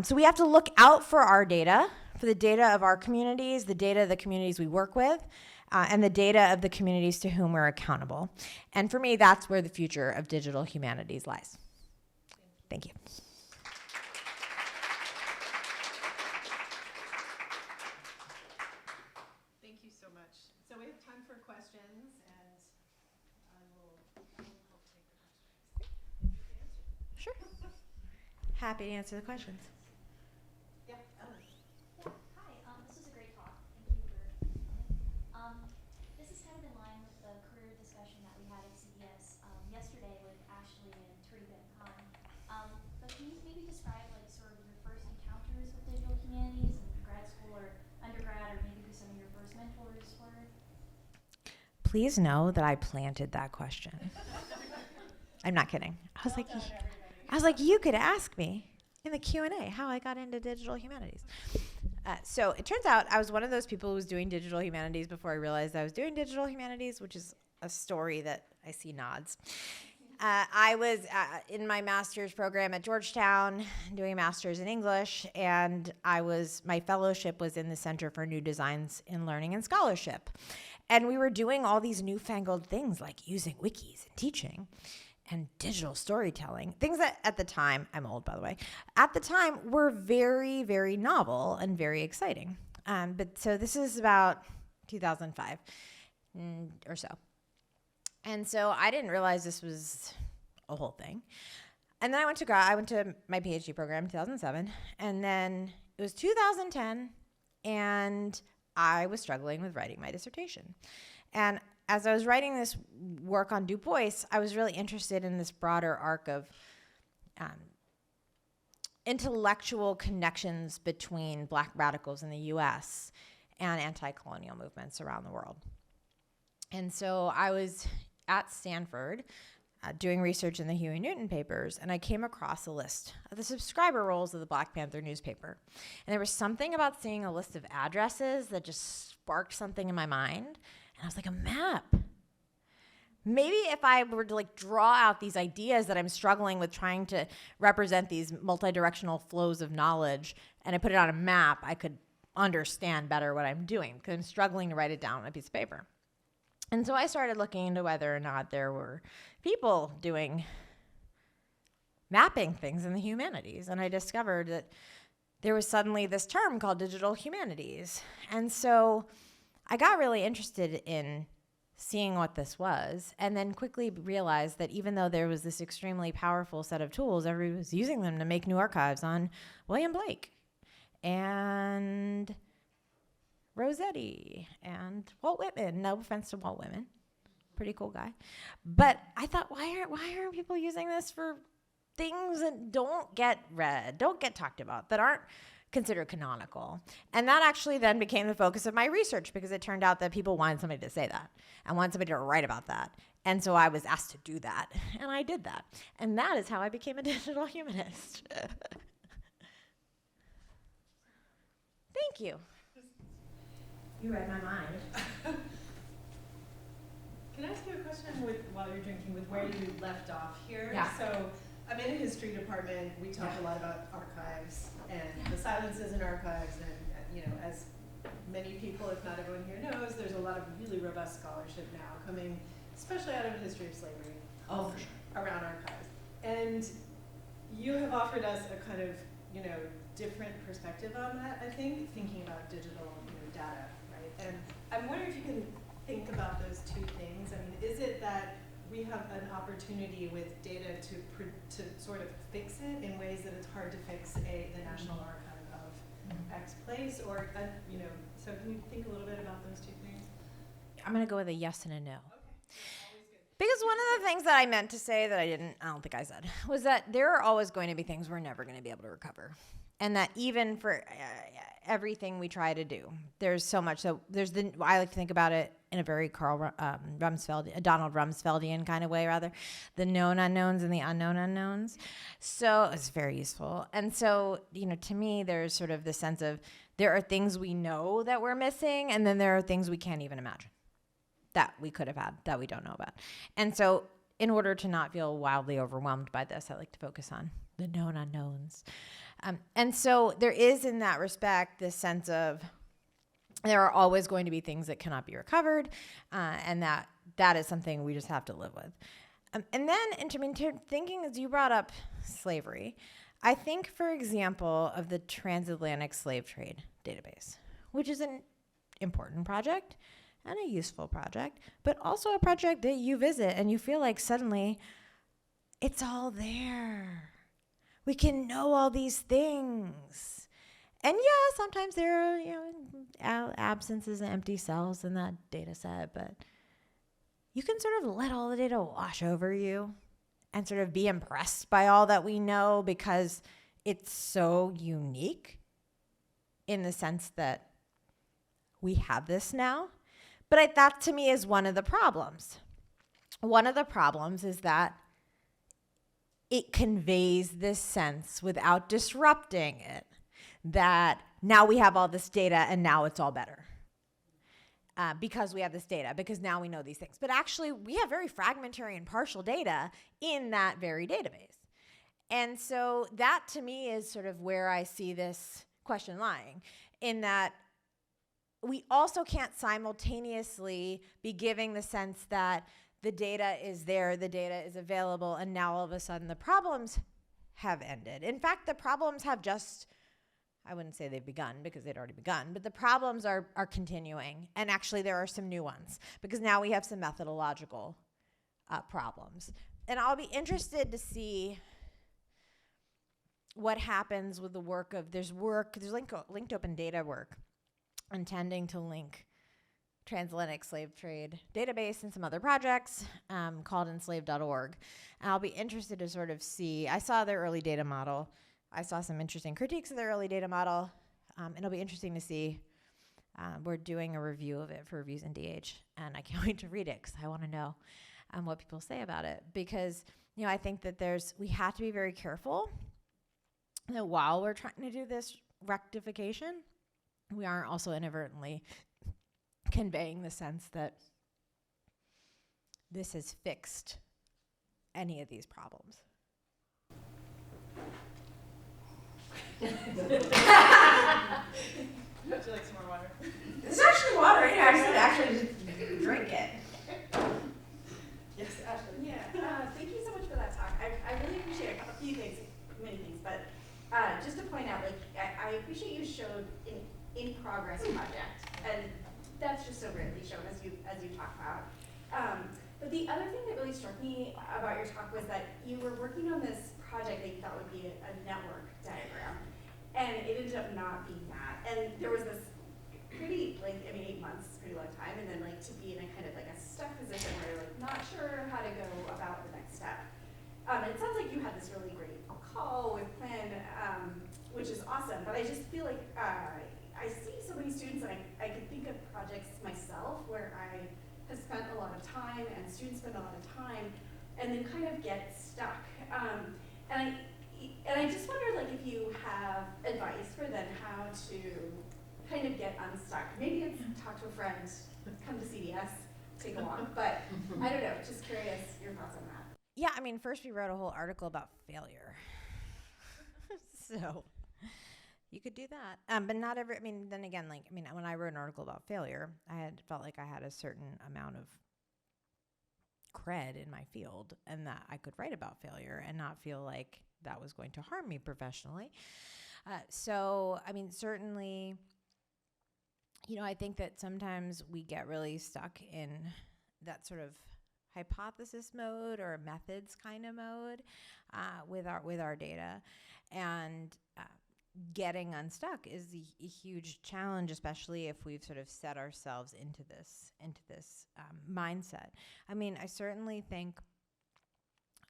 So we have to look out for our data, for the data of our communities, the data of the communities we work with, and the data of the communities to whom we're accountable. And for me, that's where the future of digital humanities lies. Thank you. Questions, and we'll take the questions. Sure. Happy to answer the questions. Yeah, Ellen. Hi, this was a great talk. Thank you for this is kind of in line with the career discussion that we had at CBS yesterday with Ashley and Tarika and Khan. But can you maybe describe like sort of your first encounters with digital humanities in grad school or undergrad, or maybe who some of your first mentors were? Please know that I planted that question. I'm not kidding. I was like, you could ask me in the Q&A how I got into digital humanities. So it turns out I was one of those people who was doing digital humanities before I realized I was doing digital humanities, which is a story that I see nods. I was in my master's program at Georgetown doing a master's in English, and my fellowship was in the Center for New Designs in Learning and Scholarship. And we were doing all these newfangled things like using wikis and teaching and digital storytelling, things that at the time, I'm old by the way, at the time were very, very novel and very exciting. But so this is about 2005 or so. And so I didn't realize this was a whole thing. And then I went to my PhD program in 2007, and then it was 2010, and I was struggling with writing my dissertation. And as I was writing this work on Du Bois, I was really interested in this broader arc of intellectual connections between Black radicals in the US and anti-colonial movements around the world. And so I was at Stanford doing research in the Huey Newton papers, and I came across a list of the subscriber rolls of the Black Panther newspaper. And there was something about seeing a list of addresses that just sparked something in my mind. And I was like, a map. Maybe if I were to draw out these ideas that I'm struggling with trying to represent these multi-directional flows of knowledge, and I put it on a map, I could understand better what I'm doing, because I'm struggling to write it down on a piece of paper. And so I started looking into whether or not there were people doing mapping things in the humanities. And I discovered that there was suddenly this term called digital humanities. And so I got really interested in seeing what this was, and then quickly realized that even though there was this extremely powerful set of tools, everybody was using them to make new archives on William Blake and Rossetti and Walt Whitman. No offense to Walt Whitman, pretty cool guy. But I thought, why aren't people using this for things that don't get read, don't get talked about, that aren't considered canonical? And that actually then became the focus of my research, because it turned out that people wanted somebody to say that and wanted somebody to write about that. And so I was asked to do that, and I did that. And that is how I became a digital humanist. Thank you. You read my mind. Can I ask you a question while you're drinking with where you left off here? Yeah. So I'm in a history department. We talk a lot about archives and the silences in archives, and as many people, if not everyone here knows, there's a lot of really robust scholarship now coming, especially out of the history of slavery. Oh, for sure. Around archives. And you have offered us a kind of, different perspective on that, I think, thinking about digital data, right? And I'm wondering if you can think about those two things. I mean, is it that we have an opportunity with data to sort of fix it in ways that it's hard to fix the National Archive of X place, or so can you think a little bit about those two things? I'm going to go with a yes and a no. Okay. Always good. Because one of the things that I meant to say that I don't think I said, was that there are always going to be things we're never going to be able to recover. And that even for everything we try to do, there's so much. So I like to think about it in a very Donald Rumsfeldian kind of way, rather, the known unknowns and the unknown unknowns. So it's very useful. And so, to me, there's sort of the sense of there are things we know that we're missing, and then there are things we can't even imagine that we could have had that we don't know about. And so in order to not feel wildly overwhelmed by this, I like to focus on the known unknowns. And so there is, in that respect, this sense of there are always going to be things that cannot be recovered, and that is something we just have to live with. And then, thinking, as you brought up slavery, I think, for example, of the transatlantic slave trade database, which is an important project and a useful project, but also a project that you visit and you feel like suddenly it's all there. We can know all these things. And yeah, sometimes there are absences and empty cells in that data set, but you can sort of let all the data wash over you and sort of be impressed by all that we know, because it's so unique in the sense that we have this now. But that, to me, is one of the problems. One of the problems is that it conveys this sense, without disrupting it, that now we have all this data and now it's all better. because we have this data, because now we know these things. But actually, we have very fragmentary and partial data in that very database. And so that, to me, is sort of where I see this question lying, in that we also can't simultaneously be giving the sense that the data is there, the data is available, and now all of a sudden the problems have ended. In fact, the problems have just, I wouldn't say they've begun because they'd already begun, but the problems are continuing. And actually there are some new ones because now we have some methodological problems. And I'll be interested to see what happens with the work of, there's linked open data work intending to link transatlantic slave trade database and some other projects called enslave.org. And I'll be interested to sort of see, I saw their early data model. I saw some interesting critiques of their early data model. And it'll be interesting to see. We're doing a review of it for Reviews in DH, and I can't wait to read it because I want to know what people say about it. Because, I think that we have to be very careful that while we're trying to do this rectification, we aren't also inadvertently conveying the sense that this has fixed any of these problems. Would you like some more water? This is actually water. I should actually just drink it. Yes, Ashley. Yeah. Thank you so much for that talk. I really appreciate a few things, many things, but just to point out, I appreciate you showed an in-progress project, and that's just so rarely shown as you talk about. But the other thing that really struck me about your talk was that you were working on this project that you thought would be a network diagram, and it ended up not being that. And there was this pretty, 8 months is a pretty long time, and then to be in a kind of a stuck position where you're not sure how to go about the next step. It sounds like you had this really great call with Quinn, which is awesome, but I just feel like I see so many students, and I could think of projects myself where I have spent a lot of time and students spend a lot of time and then kind of get stuck. And I just wonder if you have advice for them how to kind of get unstuck. Maybe it's talk to a friend, come to CDS, take a walk, but I don't know, just curious your thoughts on that. Yeah, first we wrote a whole article about failure. So you could do that. But not every, then again, when I wrote an article about failure, I felt like I had a certain amount of cred in my field and that I could write about failure and not feel like that was going to harm me professionally. Certainly, I think that sometimes we get really stuck in that sort of hypothesis mode or methods kind of mode with our data, and getting unstuck is a huge challenge, especially if we've sort of set ourselves into this mindset. I certainly think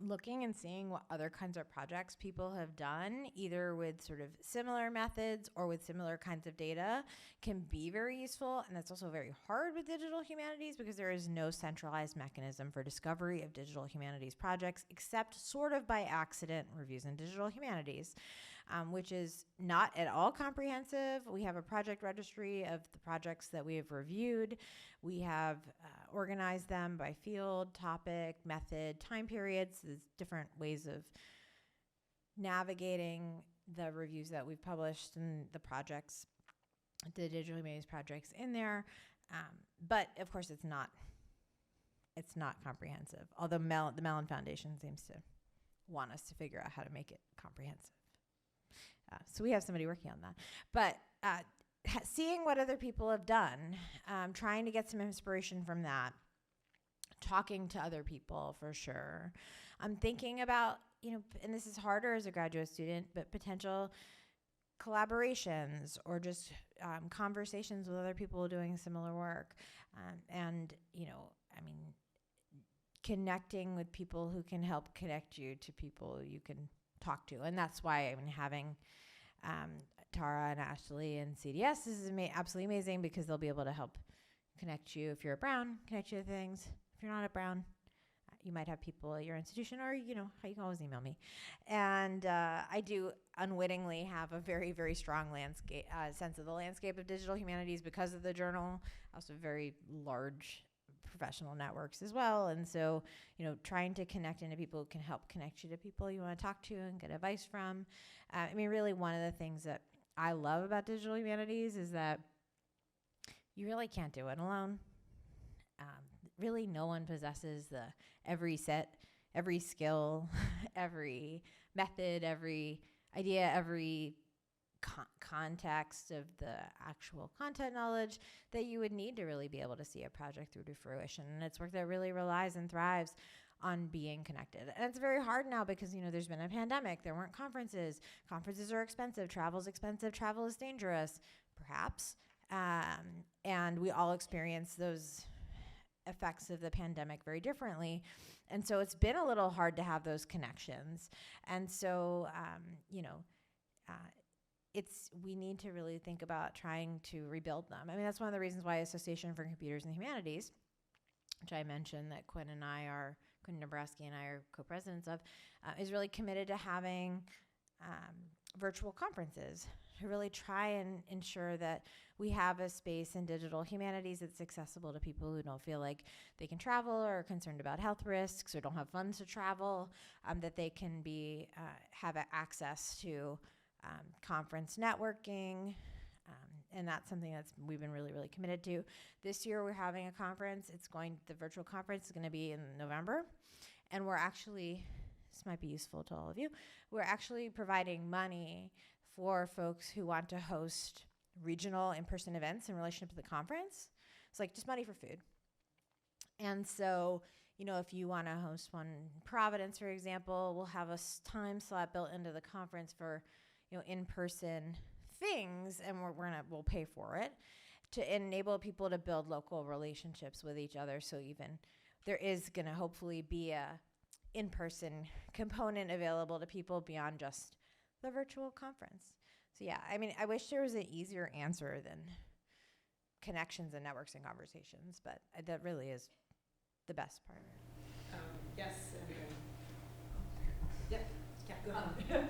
looking and seeing what other kinds of projects people have done, either with sort of similar methods or with similar kinds of data, can be very useful. And that's also very hard with digital humanities because there is no centralized mechanism for discovery of digital humanities projects, except sort of by accident Reviews in Digital Humanities, which is not at all comprehensive. We have a project registry of the projects that we have reviewed. We have organized them by field, topic, method, time periods. There's different ways of navigating the reviews that we've published and the projects, the digital humanities projects in there. But of course, it's not comprehensive. Although the Mellon Foundation seems to want us to figure out how to make it comprehensive. So we have somebody working on that. But seeing what other people have done, trying to get some inspiration from that, talking to other people for sure. I'm thinking about, and this is harder as a graduate student, but potential collaborations or just conversations with other people doing similar work. Connecting with people who can help connect you to people you can talk to. And that's why having Tara and Ashley and CDS is absolutely amazing because they'll be able to help connect you if you're a Brown, connect you to things. If you're not a Brown, you might have people at your institution, or, you can always email me. And I do unwittingly have a very, very strong sense of the landscape of digital humanities because of the journal. Also very large professional networks as well. And so, trying to connect into people who can help connect you to people you want to talk to and get advice from. Really one of the things that I love about digital humanities is that you really can't do it alone. Really, no one possesses every skill, every method, every idea, every context of the actual content knowledge that you would need to really be able to see a project through to fruition. And it's work that really relies and thrives on being connected. And it's very hard now because, there's been a pandemic. There weren't conferences. Conferences are expensive. Travel's expensive. Travel is dangerous, perhaps. And we all experience those effects of the pandemic very differently. And so it's been a little hard to have those connections. And so, we need to really think about trying to rebuild them. That's one of the reasons why Association for Computers and the Humanities, which I mentioned that Quinn Nebraski and I are co-presidents of, is really committed to having virtual conferences to really try and ensure that we have a space in digital humanities that's accessible to people who don't feel like they can travel or are concerned about health risks or don't have funds to travel, that they can have access to conference networking. And that's something we've been really, really committed to. This year we're having a conference. The virtual conference is going to be in November. And this might be useful to all of you, we're actually providing money for folks who want to host regional in-person events in relationship to the conference. It's like just money for food. And so, if you want to host one in Providence, for example, we'll have a time slot built into the conference for, in-person things, and we'll pay for it to enable people to build local relationships with each other. So even there is going to hopefully be a in-person component available to people beyond just the virtual conference. So yeah, I wish there was an easier answer than connections and networks and conversations, but that really is the best part. Yes, and yep. Yeah, go ahead.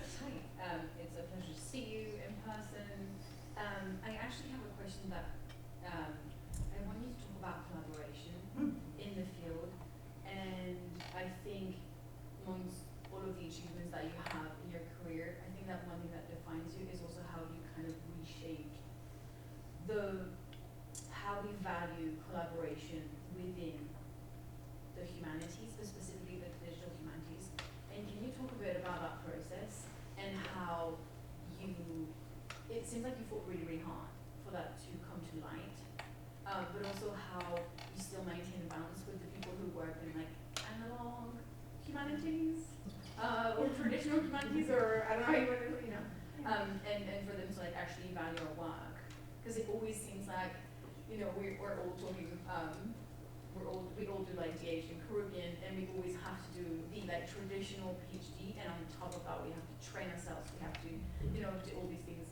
Hi, it's a pleasure to see you in person. I actually have a question that I want you to talk about collaboration in the field, and I think amongst all of the achievements that you have in your career, I think that one thing that defines you is also how you kind of reshaped how we value collaboration within the humanities, but specifically the digital humanities. And can you talk a bit about that process and how it seems like you fought really, really hard for that to come to light, but also how you still maintain a balance with the people who work in like analog humanities, or traditional humanities, or I don't know how you want to, and for them to like actually value our work. Because it always seems like, we're all talking, we all do like DH in Caribbean, and we always have to do the like traditional PhD, and on top of that we have to train ourselves, we have to, do all these things,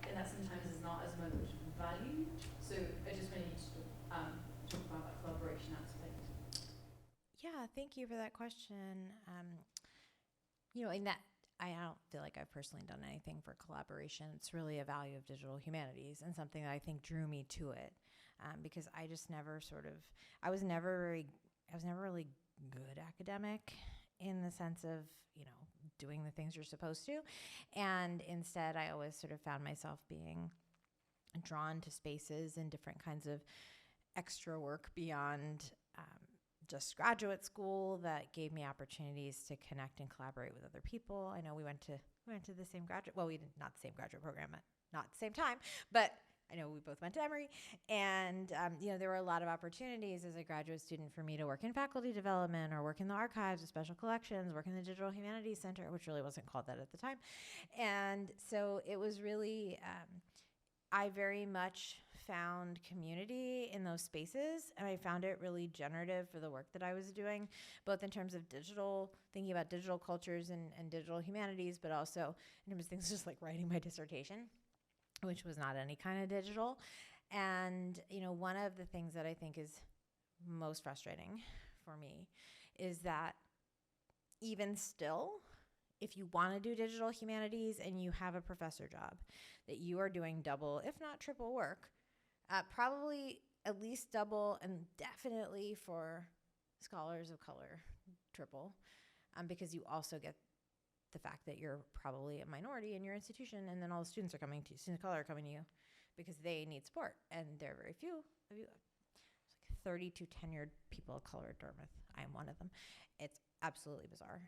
and that sometimes is not as much valued. So I just want you to talk about that collaboration aspect. Yeah, thank you for that question. In that, I don't feel like I've personally done anything for collaboration. It's really a value of digital humanities and something that I think drew me to it, because I just never I was never really good academic in the sense of, doing the things you're supposed to. And instead, I always sort of found myself being drawn to spaces and different kinds of extra work beyond just graduate school that gave me opportunities to connect and collaborate with other people. I know we went to the same we did not the same graduate program at not the same time, but I know we both went to Emory, and there were a lot of opportunities as a graduate student for me to work in faculty development or work in the archives of special collections, work in the Digital Humanities Center, which really wasn't called that at the time. And so it was really, I very much found community in those spaces, and I found it really generative for the work that I was doing, both in terms of thinking about digital cultures and digital humanities, but also in terms of things just like writing my dissertation, which was not any kind of digital. And, one of the things that I think is most frustrating for me is that even still, if you want to do digital humanities and you have a professor job, that you are doing double, if not triple work, probably at least double, and definitely for scholars of color, triple, because you also get the fact that you're probably a minority in your institution, and then all the students of color are coming to you because they need support, and there are very few of you. There's like 32 tenured people of color at Dartmouth. I am one of them. It's absolutely bizarre.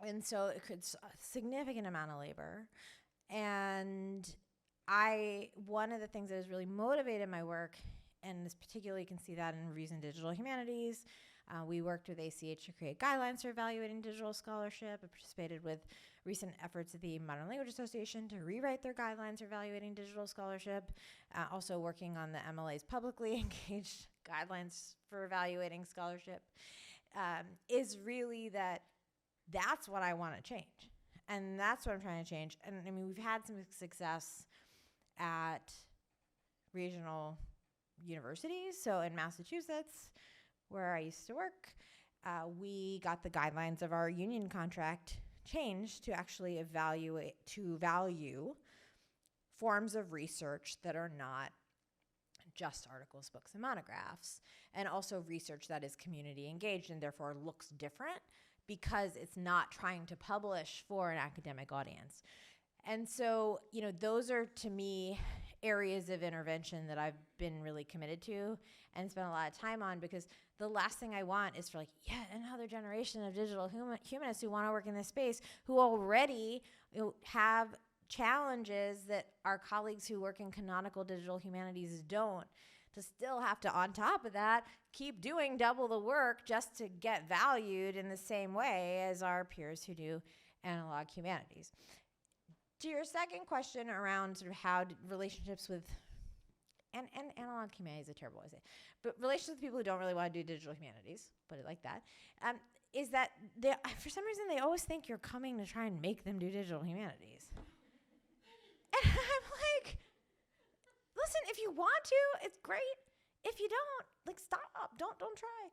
And so it could a significant amount of labor. And one of the things that has really motivated my work, and this particularly you can see that in Reviews in Digital Humanities, we worked with ACH to create guidelines for evaluating digital scholarship. I participated with recent efforts of the Modern Language Association to rewrite their guidelines for evaluating digital scholarship. Also working on the MLA's publicly engaged guidelines for evaluating scholarship, is really that's what I want to change. And that's what I'm trying to change. And I mean, we've had some success at regional universities. So in Massachusetts, where I used to work, we got the guidelines of our union contract changed to actually value forms of research that are not just articles, books, and monographs, and also research that is community engaged and therefore looks different because it's not trying to publish for an academic audience. And so, those are, to me, areas of intervention that I've been really committed to and spent a lot of time on, because the last thing I want is for yet another generation of digital humanists who want to work in this space, who already have challenges that our colleagues who work in canonical digital humanities don't, to still have to, on top of that, keep doing double the work just to get valued in the same way as our peers who do analog humanities. To your second question around sort of how relationships with, and analog humanities is a terrible way to say, but relationships with people who don't really want to do digital humanities, put it like that, is that for some reason they always think you're coming to try and make them do digital humanities. And I'm like, listen, if you want to, it's great. If you don't, stop. Don't try.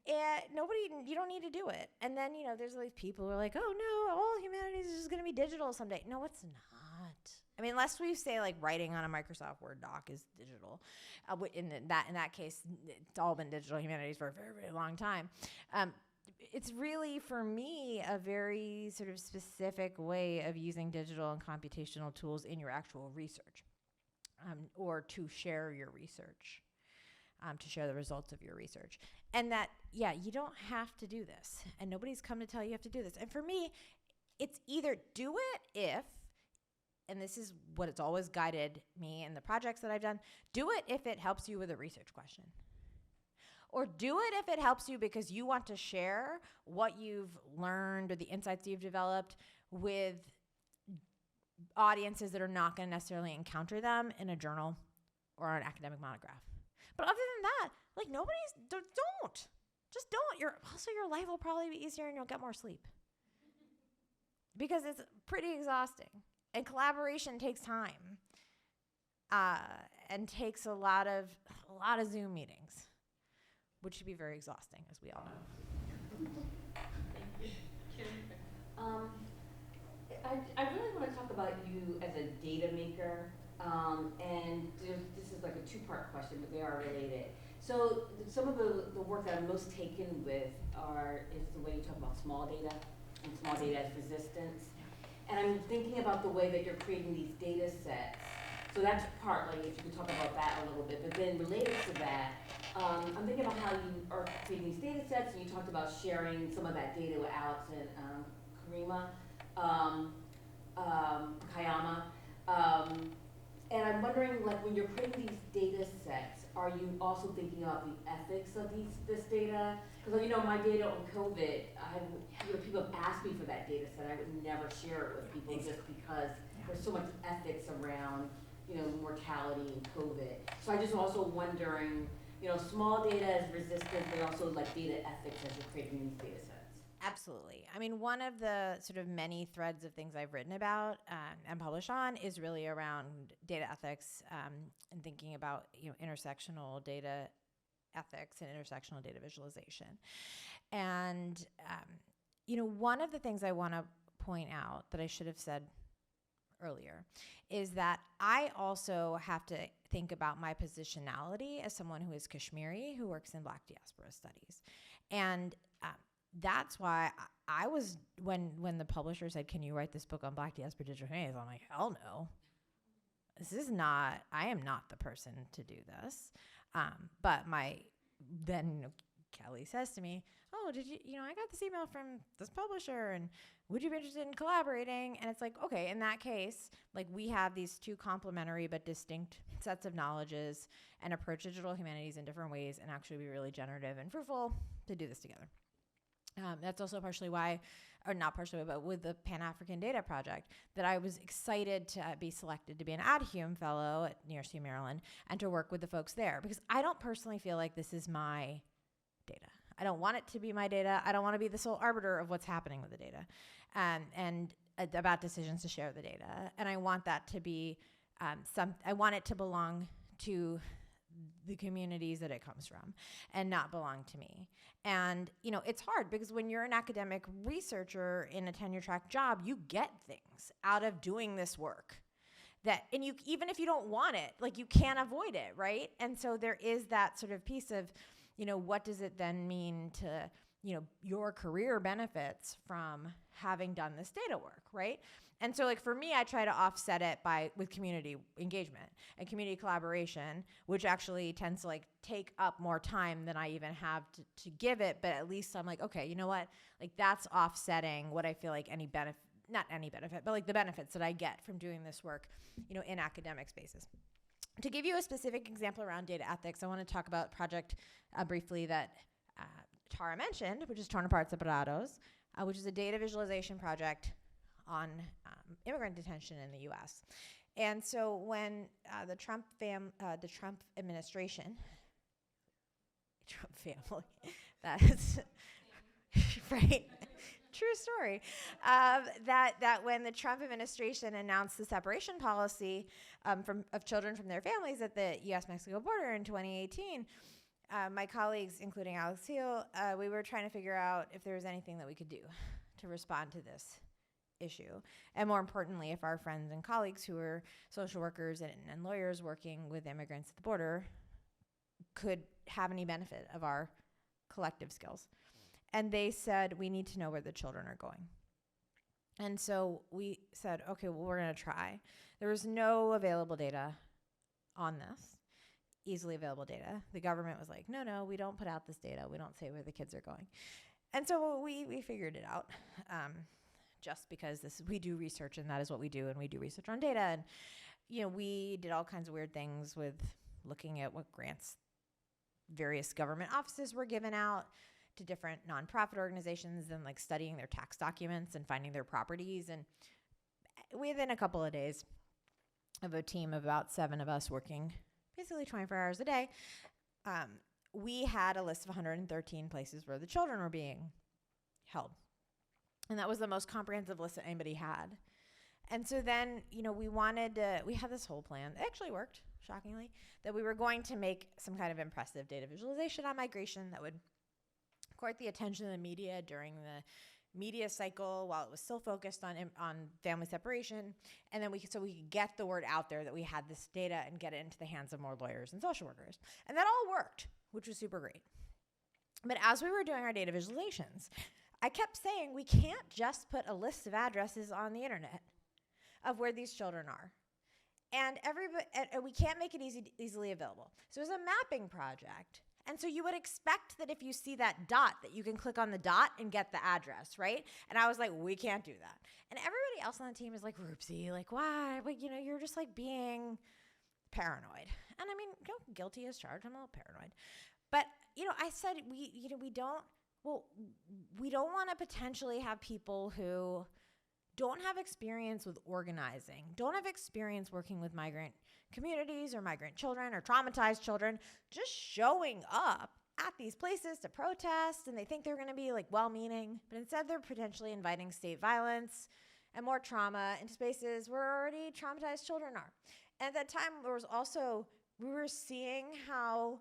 And you don't need to do it. And then, there's all these people who are like, oh no, all humanities is just going to be digital someday. No, it's not. I mean, unless we say writing on a Microsoft Word doc is digital. In that case, it's all been digital humanities for a very, very long time. It's really, for me, a very sort of specific way of using digital and computational tools in your actual research, or to share your research. To share the results of your research. And that, you don't have to do this. And nobody's come to tell you have to do this. And for me, it's either do it if, and this is what it's always guided me in the projects that I've done, do it if it helps you with a research question. Or do it if it helps you because you want to share what you've learned or the insights you've developed with audiences that are not going to necessarily encounter them in a journal or an academic monograph. But other than that, don't. Just don't. Your life will probably be easier and you'll get more sleep. Because it's pretty exhausting. And collaboration takes time. And takes a lot of Zoom meetings, which should be very exhausting, as we all know. I really want to talk about you as a data maker. And this is like a two-part question, but they are related. So some of the work that I'm most taken with is the way you talk about small data and small data as resistance. And I'm thinking about the way that you're creating these data sets. So that's part, if you could talk about that a little bit. But then related to that, I'm thinking about how you are creating these data sets, and you talked about sharing some of that data with Alex and Kayama. And I'm wondering, when you're creating these data sets, are you also thinking about the ethics of this data? Because my data on COVID, people have asked me for that data set. I would never share it with people just because there's so much ethics around, mortality and COVID. So I just also wondering, small data as resistance, but also data ethics as you're creating these data sets. Absolutely. I mean, one of the sort of many threads of things I've written about and published on is really around data ethics and thinking about intersectional data ethics and intersectional data visualization. And, one of the things I want to point out that I should have said earlier is that I also have to think about my positionality as someone who is Kashmiri, who works in Black diaspora studies. And that's why I was, when the publisher said, can you write this book on Black diaspora digital humanities? I'm like, hell no. I am not the person to do this. But then Kelly says to me, oh, did you, I got this email from this publisher and would you be interested in collaborating? And it's like, okay, in that case, like we have these two complementary but distinct sets of knowledges and approach digital humanities in different ways and actually be really generative and fruitful to do this together. That's also partially why, or not partially, but with the Pan-African Data Project, that I was excited to be selected to be an ad hum fellow at University of Maryland and to work with the folks there, because I don't personally feel like this is my data. I don't want it to be my data. I don't want to be the sole arbiter of what's happening with the data and about decisions to share the data. And I want that to be I want it to belong to the communities that it comes from and not belong to me. And, it's hard because when you're an academic researcher in a tenure track job, you get things out of doing this work and you, even if you don't want it, like you can't avoid it. Right. And so there is that sort of piece of, what does it then mean to, your career benefits from having done this data work, right? And so like for me, I try to offset it with community engagement and community collaboration, which actually tends to like take up more time than I even have to give it. But at least I'm like, okay, you know what? Like that's offsetting what I feel like not any benefit, but like the benefits that I get from doing this work, in academic spaces. To give you a specific example around data ethics, I want to talk about a project briefly that Tara mentioned, which is Torn Apart Separados, which is a data visualization project on immigrant detention in the U.S. And so when the Trump administration, Trump family, that's right, true story, that when the Trump administration announced the separation policy of children from their families at the U.S.-Mexico border in 2018, my colleagues, including Alex Heel, we were trying to figure out if there was anything that we could do to respond to this issue. And more importantly, if our friends and colleagues who are social workers and lawyers working with immigrants at the border could have any benefit of our collective skills. And they said, we need to know where the children are going. And so we said, okay, well, we're going to try. There was no available data on this. Easily available data. The government was like, no, we don't put out this data. We don't say where the kids are going. And so we figured it out just because we do research and that is what we do. And we do research on data. And, we did all kinds of weird things with looking at what grants various government offices were given out to different nonprofit organizations and like studying their tax documents and finding their properties. And within a couple of days of a team of about 7 of us working basically 24 hours a day, we had a list of 113 places where the children were being held. And that was the most comprehensive list that anybody had. And so then, we had this whole plan. It actually worked, shockingly, that we were going to make some kind of impressive data visualization on migration that would court the attention of the media during the media cycle while it was still focused on family separation. And then so we could get the word out there that we had this data and get it into the hands of more lawyers and social workers. And that all worked, which was super great. But as we were doing our data visualizations, I kept saying we can't just put a list of addresses on the internet of where these children are. And we can't make it easily available. So it was a mapping project. And so you would expect that if you see that dot, that you can click on the dot and get the address, right? And I was like, we can't do that. And everybody else on the team is like, Roopsie, like, why? Like, you're just like being paranoid. And I mean, guilty as charged. I'm a little paranoid. But, I said, we don't want to potentially have people who don't have experience with organizing, don't have experience working with migrant communities or migrant children or traumatized children, just showing up at these places to protest, and they think they're going to be like well-meaning, but instead they're potentially inviting state violence and more trauma into spaces where already traumatized children are. And at that time, we were seeing how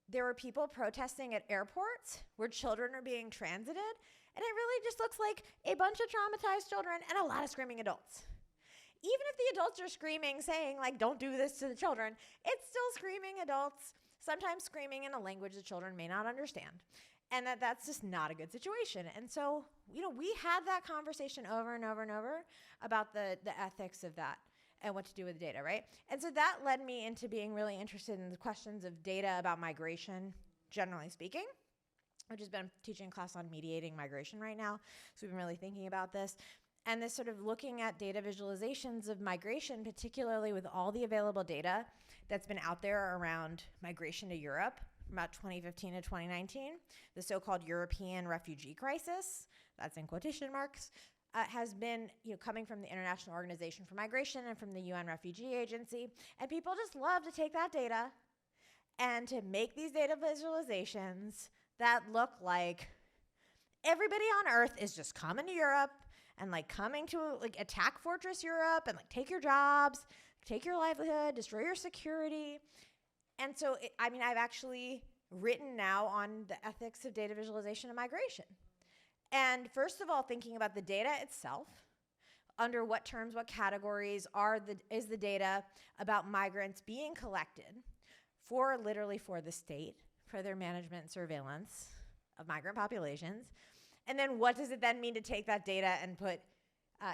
there were people protesting at airports where children are being transited, and it really just looks like a bunch of traumatized children and a lot of screaming adults. Even if the adults are screaming, saying, like, don't do this to the children, it's still screaming adults, sometimes screaming in a language the children may not understand. And that's just not a good situation. And so, we had that conversation over and over and over about the ethics of that and what to do with the data, right? And so that led me into being really interested in the questions of data about migration, generally speaking, which has been teaching a class on mediating migration right now. So we've been really thinking about this. And this sort of looking at data visualizations of migration, particularly with all the available data that's been out there around migration to Europe from about 2015 to 2019, the so-called European refugee crisis, that's in quotation marks, has been coming from the International Organization for Migration and from the UN Refugee Agency. And people just love to take that data and to make these data visualizations that look like everybody on Earth is just coming to Europe and like coming to like attack Fortress Europe and like take your jobs, take your livelihood, destroy your security. And so, I've actually written now on the ethics of data visualization and migration. And first of all, thinking about the data itself, under what terms, what categories is the data about migrants being collected literally for the state, for their management and surveillance of migrant populations. And then what does it then mean to take that data and put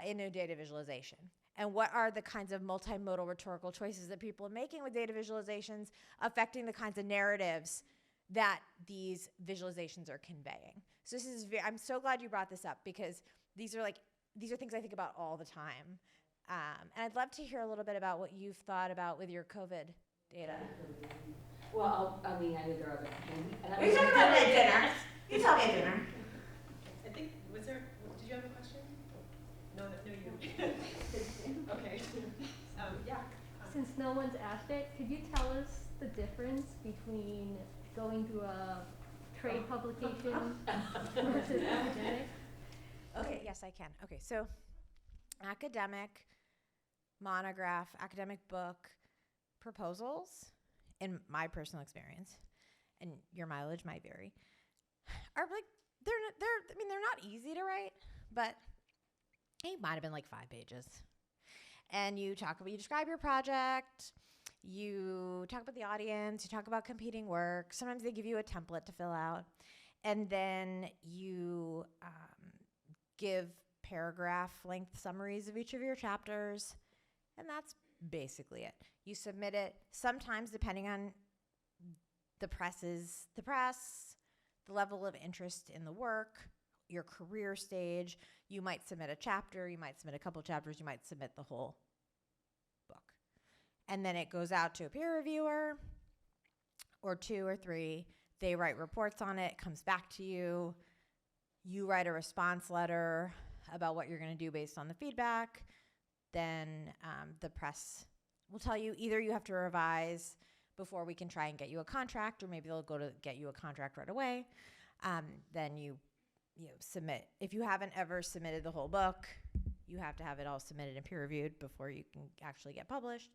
into data visualization? And what are the kinds of multimodal rhetorical choices that people are making with data visualizations affecting the kinds of narratives that these visualizations are conveying? So I'm so glad you brought this up, because these are things I think about all the time. And I'd love to hear a little bit about what you've thought about with your COVID data. Well, I know there are other people. We talked about it at dinner. You tell me at dinner. I think, did you have a question? No, you. Okay. Yeah. Since no one's asked it, could you tell us the difference between going to a trade publication versus academic? Okay, yes, I can. Okay, so academic, monograph, academic book proposals, in my personal experience, and your mileage might vary, are like, they're not easy to write, but it might have been like 5 pages. And you describe your project, you talk about the audience, you talk about competing work. Sometimes they give you a template to fill out. And then you give paragraph length summaries of each of your chapters. And that's basically it. You submit it, sometimes depending on the press, the level of interest in the work, your career stage. You might submit a chapter, you might submit a couple chapters, you might submit the whole book. And then it goes out to a peer reviewer, or 2 or 3. They write reports on it, comes back to you. You write a response letter about what you're going to do based on the feedback. Then the press will tell you either you have to revise before we can try and get you a contract, or maybe they'll go to get you a contract right away. Then you submit. If you haven't ever submitted the whole book, you have to have it all submitted and peer reviewed before you can actually get published.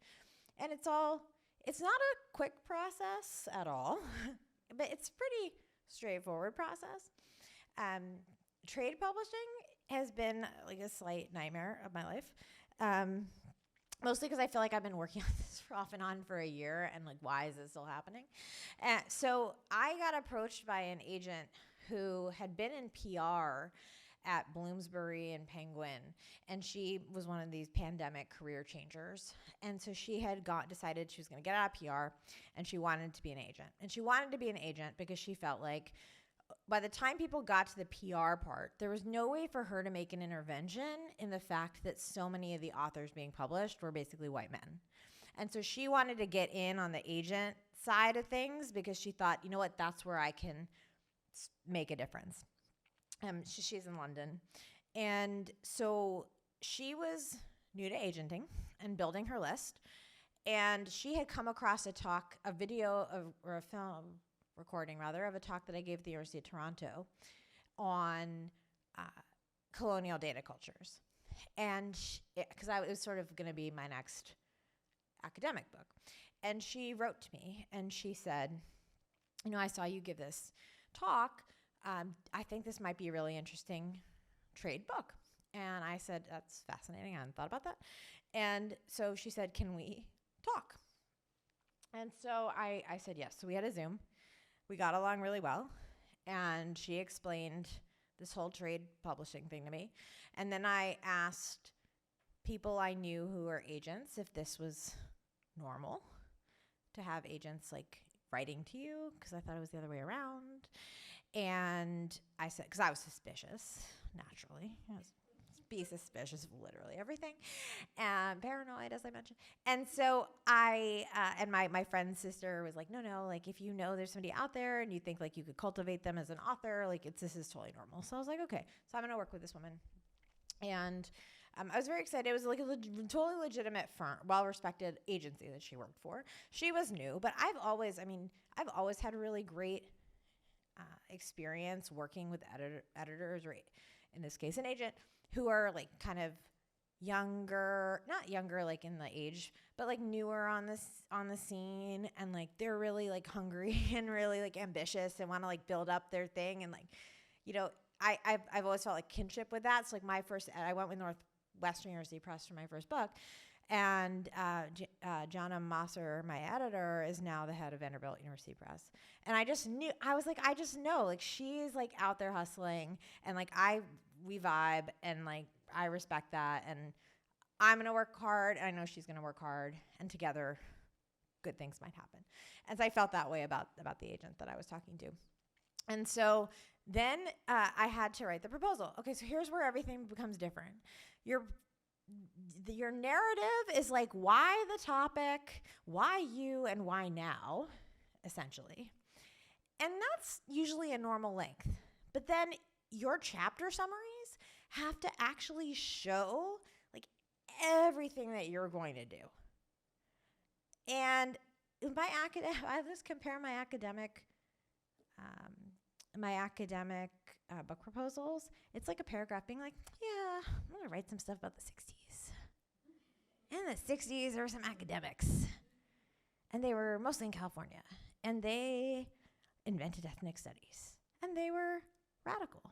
And it's not a quick process at all, but it's a pretty straightforward process. Trade publishing has been like a slight nightmare of my life. Mostly because I feel like I've been working on this off and on for a year, and like, why is this still happening? So I got approached by an agent who had been in PR at Bloomsbury and Penguin, and she was one of these pandemic career changers. And so she had decided she was going to get out of PR, and she wanted to be an agent. And she wanted to be an agent because she felt like by the time people got to the PR part, there was no way for her to make an intervention in the fact that so many of the authors being published were basically white men. And so she wanted to get in on the agent side of things because she thought, you know what, that's where I can make a difference. She's in London. And so she was new to agenting and building her list. And she had come across a video or a film recording rather of a talk that I gave at the University of Toronto on colonial data cultures. And because it was sort of going to be my next academic book. And she wrote to me and she said, I saw you give this talk. I think this might be a really interesting trade book. And I said, that's fascinating. I hadn't thought about that. And so she said, can we talk? And so I said yes. So we had a Zoom. We got along really well. And she explained this whole trade publishing thing to me. And then I asked people I knew who were agents if this was normal to have agents like writing to you, because I thought it was the other way around. And I said, because I was suspicious, naturally. Be suspicious of literally everything, and paranoid, as I mentioned. And so and my friend's sister was like, no, like if you know there's somebody out there and you think like you could cultivate them as an author, like this is totally normal. So I was like, okay, so I'm gonna work with this woman. And I was very excited. It was like a totally legitimate firm, well-respected agency that she worked for. She was new, but I've always had a really great experience working with editors, or in this case, an agent, who are like kind of younger, not younger like in the age, but like newer on the scene, and like they're really like hungry and really like ambitious and want to like build up their thing, and like, I've always felt like kinship with that. So like I went with Northwestern University Press for my first book, and Jana Mosser, my editor, is now the head of Vanderbilt University Press. And I just know, like she's like out there hustling, and like we vibe, and like I respect that, and I'm gonna work hard, and I know she's gonna work hard, and together good things might happen. And so I felt that way about the agent that I was talking to. And so then I had to write the proposal. Okay, so here's where everything becomes different. Your narrative is like, why the topic, why you, and why now, essentially. And that's usually a normal length. But then your chapter summaries have to actually show like everything that you're going to do. And I just compare my academic book proposals. It's like a paragraph being like, yeah, I'm going to write some stuff about the 60s. In the 60s, there were some academics, and they were mostly in California, and they invented ethnic studies, and they were radical.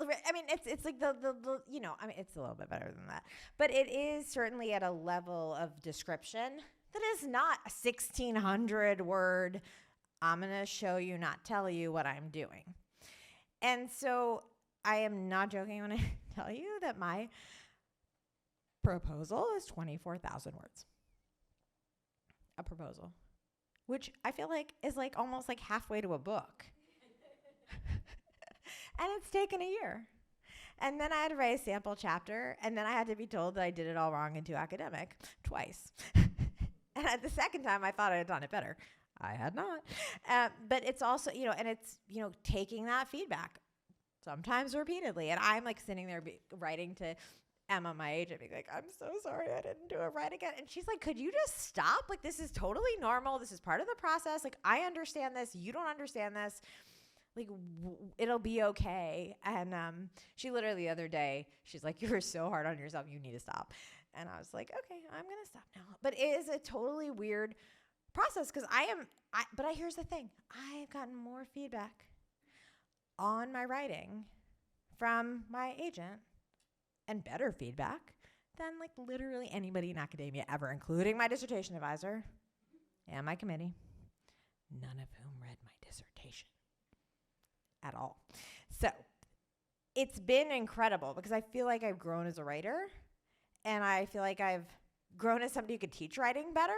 I mean, it's like it's a little bit better than that, but it is certainly at a level of description that is not a 1,600 word, I'm going to show you, not tell you what I'm doing. And so I am not joking when I tell you that my proposal is 24,000 words. A proposal, which I feel like is like almost like halfway to a book. And it's taken a year. And then I had to write a sample chapter, and then I had to be told that I did it all wrong and too academic twice. And at the second time, I thought I had done it better. I had not. But it's also, and it's, taking that feedback, sometimes repeatedly. And I'm like sitting there writing to Emma, my agent, being like, I'm so sorry I didn't do it right again. And she's like, could you just stop? Like, this is totally normal. This is part of the process. Like, I understand this. You don't understand this. Like, it'll be okay. And she literally the other day, she's like, you were so hard on yourself. You need to stop. And I was like, okay, I'm going to stop now. But it is a totally weird process, because here's the thing. I've gotten more feedback on my writing from my agent, and better feedback than like literally anybody in academia ever, including my dissertation advisor and my committee, none of whom read my dissertation at all. So it's been incredible, because I feel like I've grown as a writer, and I feel like I've grown as somebody who could teach writing better,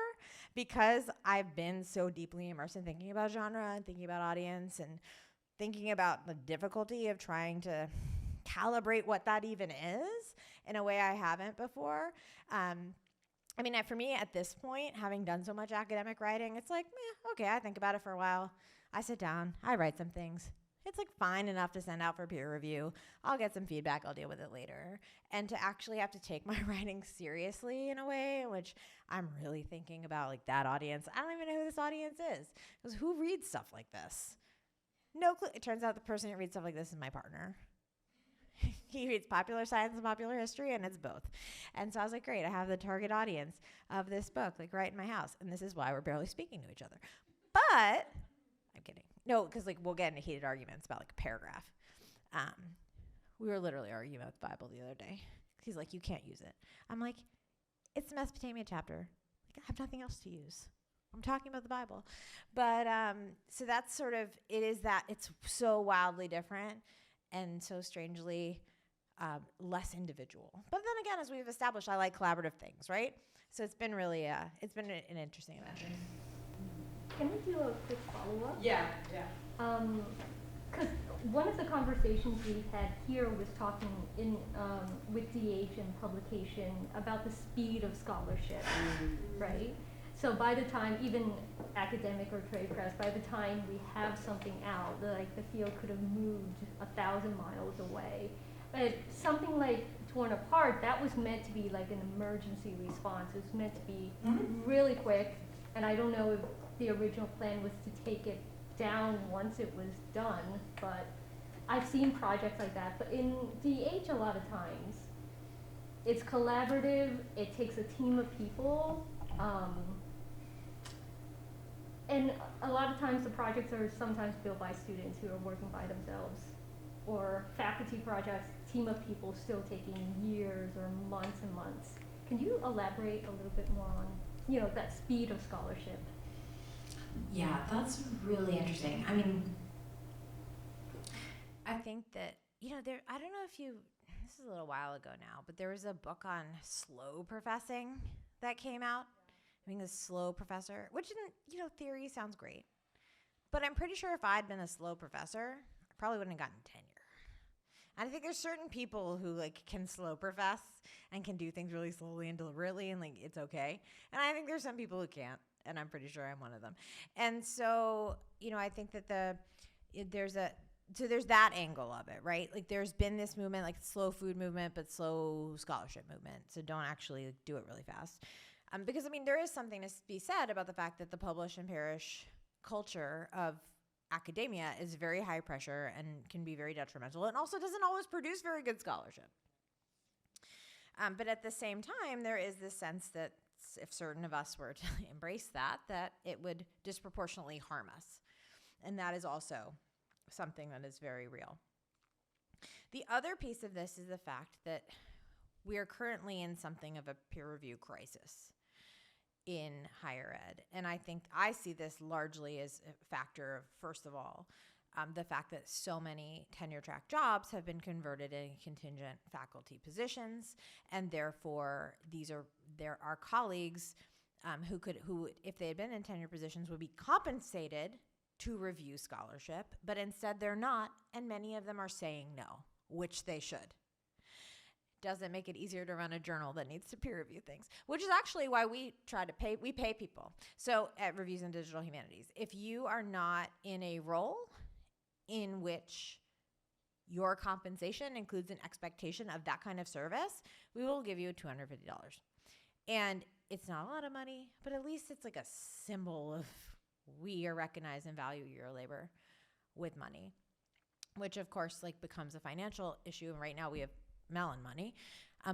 because I've been so deeply immersed in thinking about genre and thinking about audience and thinking about the difficulty of trying to calibrate what that even is in a way I haven't before. For me at this point, having done so much academic writing, it's like, okay, I think about it for a while. I sit down, I write some things. It's like fine enough to send out for peer review. I'll get some feedback. I'll deal with it later. And to actually have to take my writing seriously in a way in which I'm really thinking about like that audience. I don't even know who this audience is. Because who reads stuff like this? No clue. It turns out the person who reads stuff like this is my partner. He reads popular science and popular history, and it's both. And so I was like, great, I have the target audience of this book, like right in my house. And this is why we're barely speaking to each other. But I'm kidding. No, because like we'll get into heated arguments about like a paragraph. We were literally arguing about the Bible the other day. He's like, you can't use it. I'm like, it's the Mesopotamia chapter. Like, I have nothing else to use. I'm talking about the Bible. But so that's sort of, it is that it's so wildly different and so strangely less individual. But then again, as we've established, I like collaborative things, right? So it's been really, it's been an interesting adventure. Can I do a quick follow-up? Yeah. Because one of the conversations we had here was talking in with DH and publication about the speed of scholarship, right? So by the time, even academic or trade press, by the time we have something out, the field could have moved 1,000 miles away. But something like Torn Apart, that was meant to be like an emergency response. It was meant to be really quick, and I don't know if the original plan was to take it down once it was done, but I've seen projects like that. But in DH, a lot of times, it's collaborative, it takes a team of people, and a lot of times the projects are sometimes built by students who are working by themselves, or faculty projects, team of people still taking years or months and months. Can you elaborate a little bit more on, that speed of scholarship? Yeah, that's really interesting. I mean, I think that, I don't know if this is a little while ago now, but there was a book on slow professing that came out. I mean, the slow professor, which in, theory sounds great. But I'm pretty sure if I'd been a slow professor, I probably wouldn't have gotten tenure. And I think there's certain people who can slow profess and can do things really slowly and deliberately and it's okay. And I think there's some people who can't, and I'm pretty sure I'm one of them. And so, I think that there's that angle of it, right? There's been this movement, slow food movement, but slow scholarship movement. So don't actually do it really fast. Because there is something to be said about the fact that the publish and perish culture of academia is very high pressure and can be very detrimental, and also doesn't always produce very good scholarship. But at the same time, there is this sense that if certain of us were to embrace that it would disproportionately harm us. And that is also something that is very real. The other piece of this is the fact that we are currently in something of a peer review crisis in higher ed. And I think I see this largely as a factor of, first of all, the fact that so many tenure track jobs have been converted into contingent faculty positions, and therefore there are colleagues who, if they had been in tenure positions, would be compensated to review scholarship, but instead they're not, and many of them are saying no, which they should. Doesn't make it easier to run a journal that needs to peer review things, which is actually why we pay people. So at Reviews in Digital Humanities, if you are not in a role in which your compensation includes an expectation of that kind of service, we will give you $250. And it's not a lot of money, but at least it's a symbol of we recognize and value your labor with money, which of course becomes a financial issue. And right now we have Mellon money,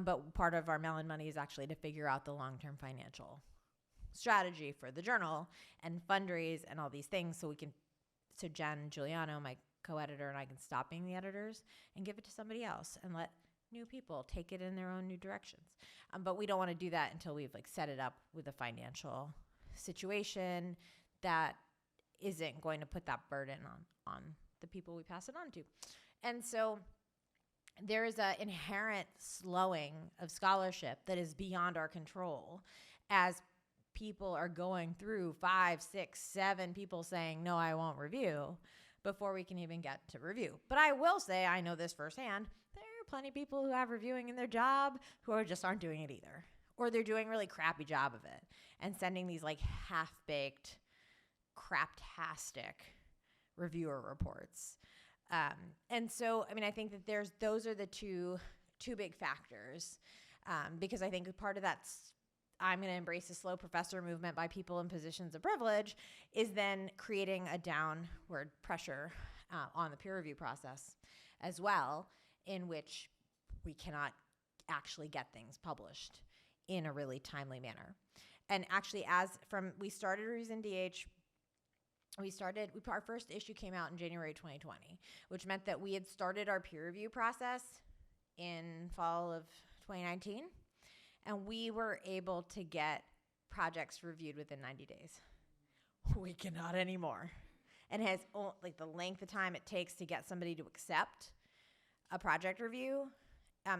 but part of our Mellon money is actually to figure out the long-term financial strategy for the journal and fundraise and all these things, so Jen Giuliano, my co-editor, and I can stop being the editors and give it to somebody else and let new people take it in their own new directions. But we don't want to do that until we've set it up with a financial situation that isn't going to put that burden on the people we pass it on to. And so there is an inherent slowing of scholarship that is beyond our control as people are going through 5, 6, 7 people saying, no, I won't review, before we can even get to review. But I will say, I know this firsthand, there are plenty of people who have reviewing in their job who just aren't doing it either. Or they're doing a really crappy job of it and sending these half-baked, craptastic reviewer reports. And so, I think that those are the two big factors, because I think part of that's I'm going to embrace a slow professor movement by people in positions of privilege is then creating a downward pressure on the peer review process as well, in which we cannot actually get things published in a really timely manner. And actually, we started Reviews in DH our first issue came out in January 2020, which meant that we had started our peer review process in fall of 2019, and we were able to get projects reviewed within 90 days. We cannot anymore. And has like the length of time it takes to get somebody to accept a project review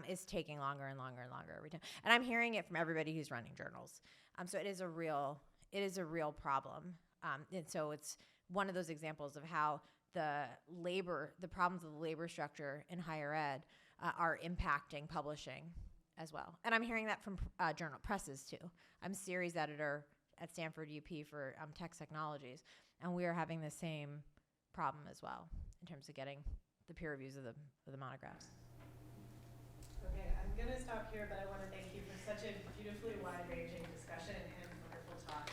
is taking longer and longer and longer every time. And I'm hearing it from everybody who's running journals. So it is a real problem. And so it's one of those examples of how the problems of the labor structure in higher ed are impacting publishing as well. And I'm hearing that from journal presses too. I'm series editor at Stanford UP for text technologies, and we are having the same problem as well in terms of getting the peer reviews of the monographs. Okay, I'm going to stop here, but I want to thank you for such a beautifully wide-ranging discussion and wonderful talk.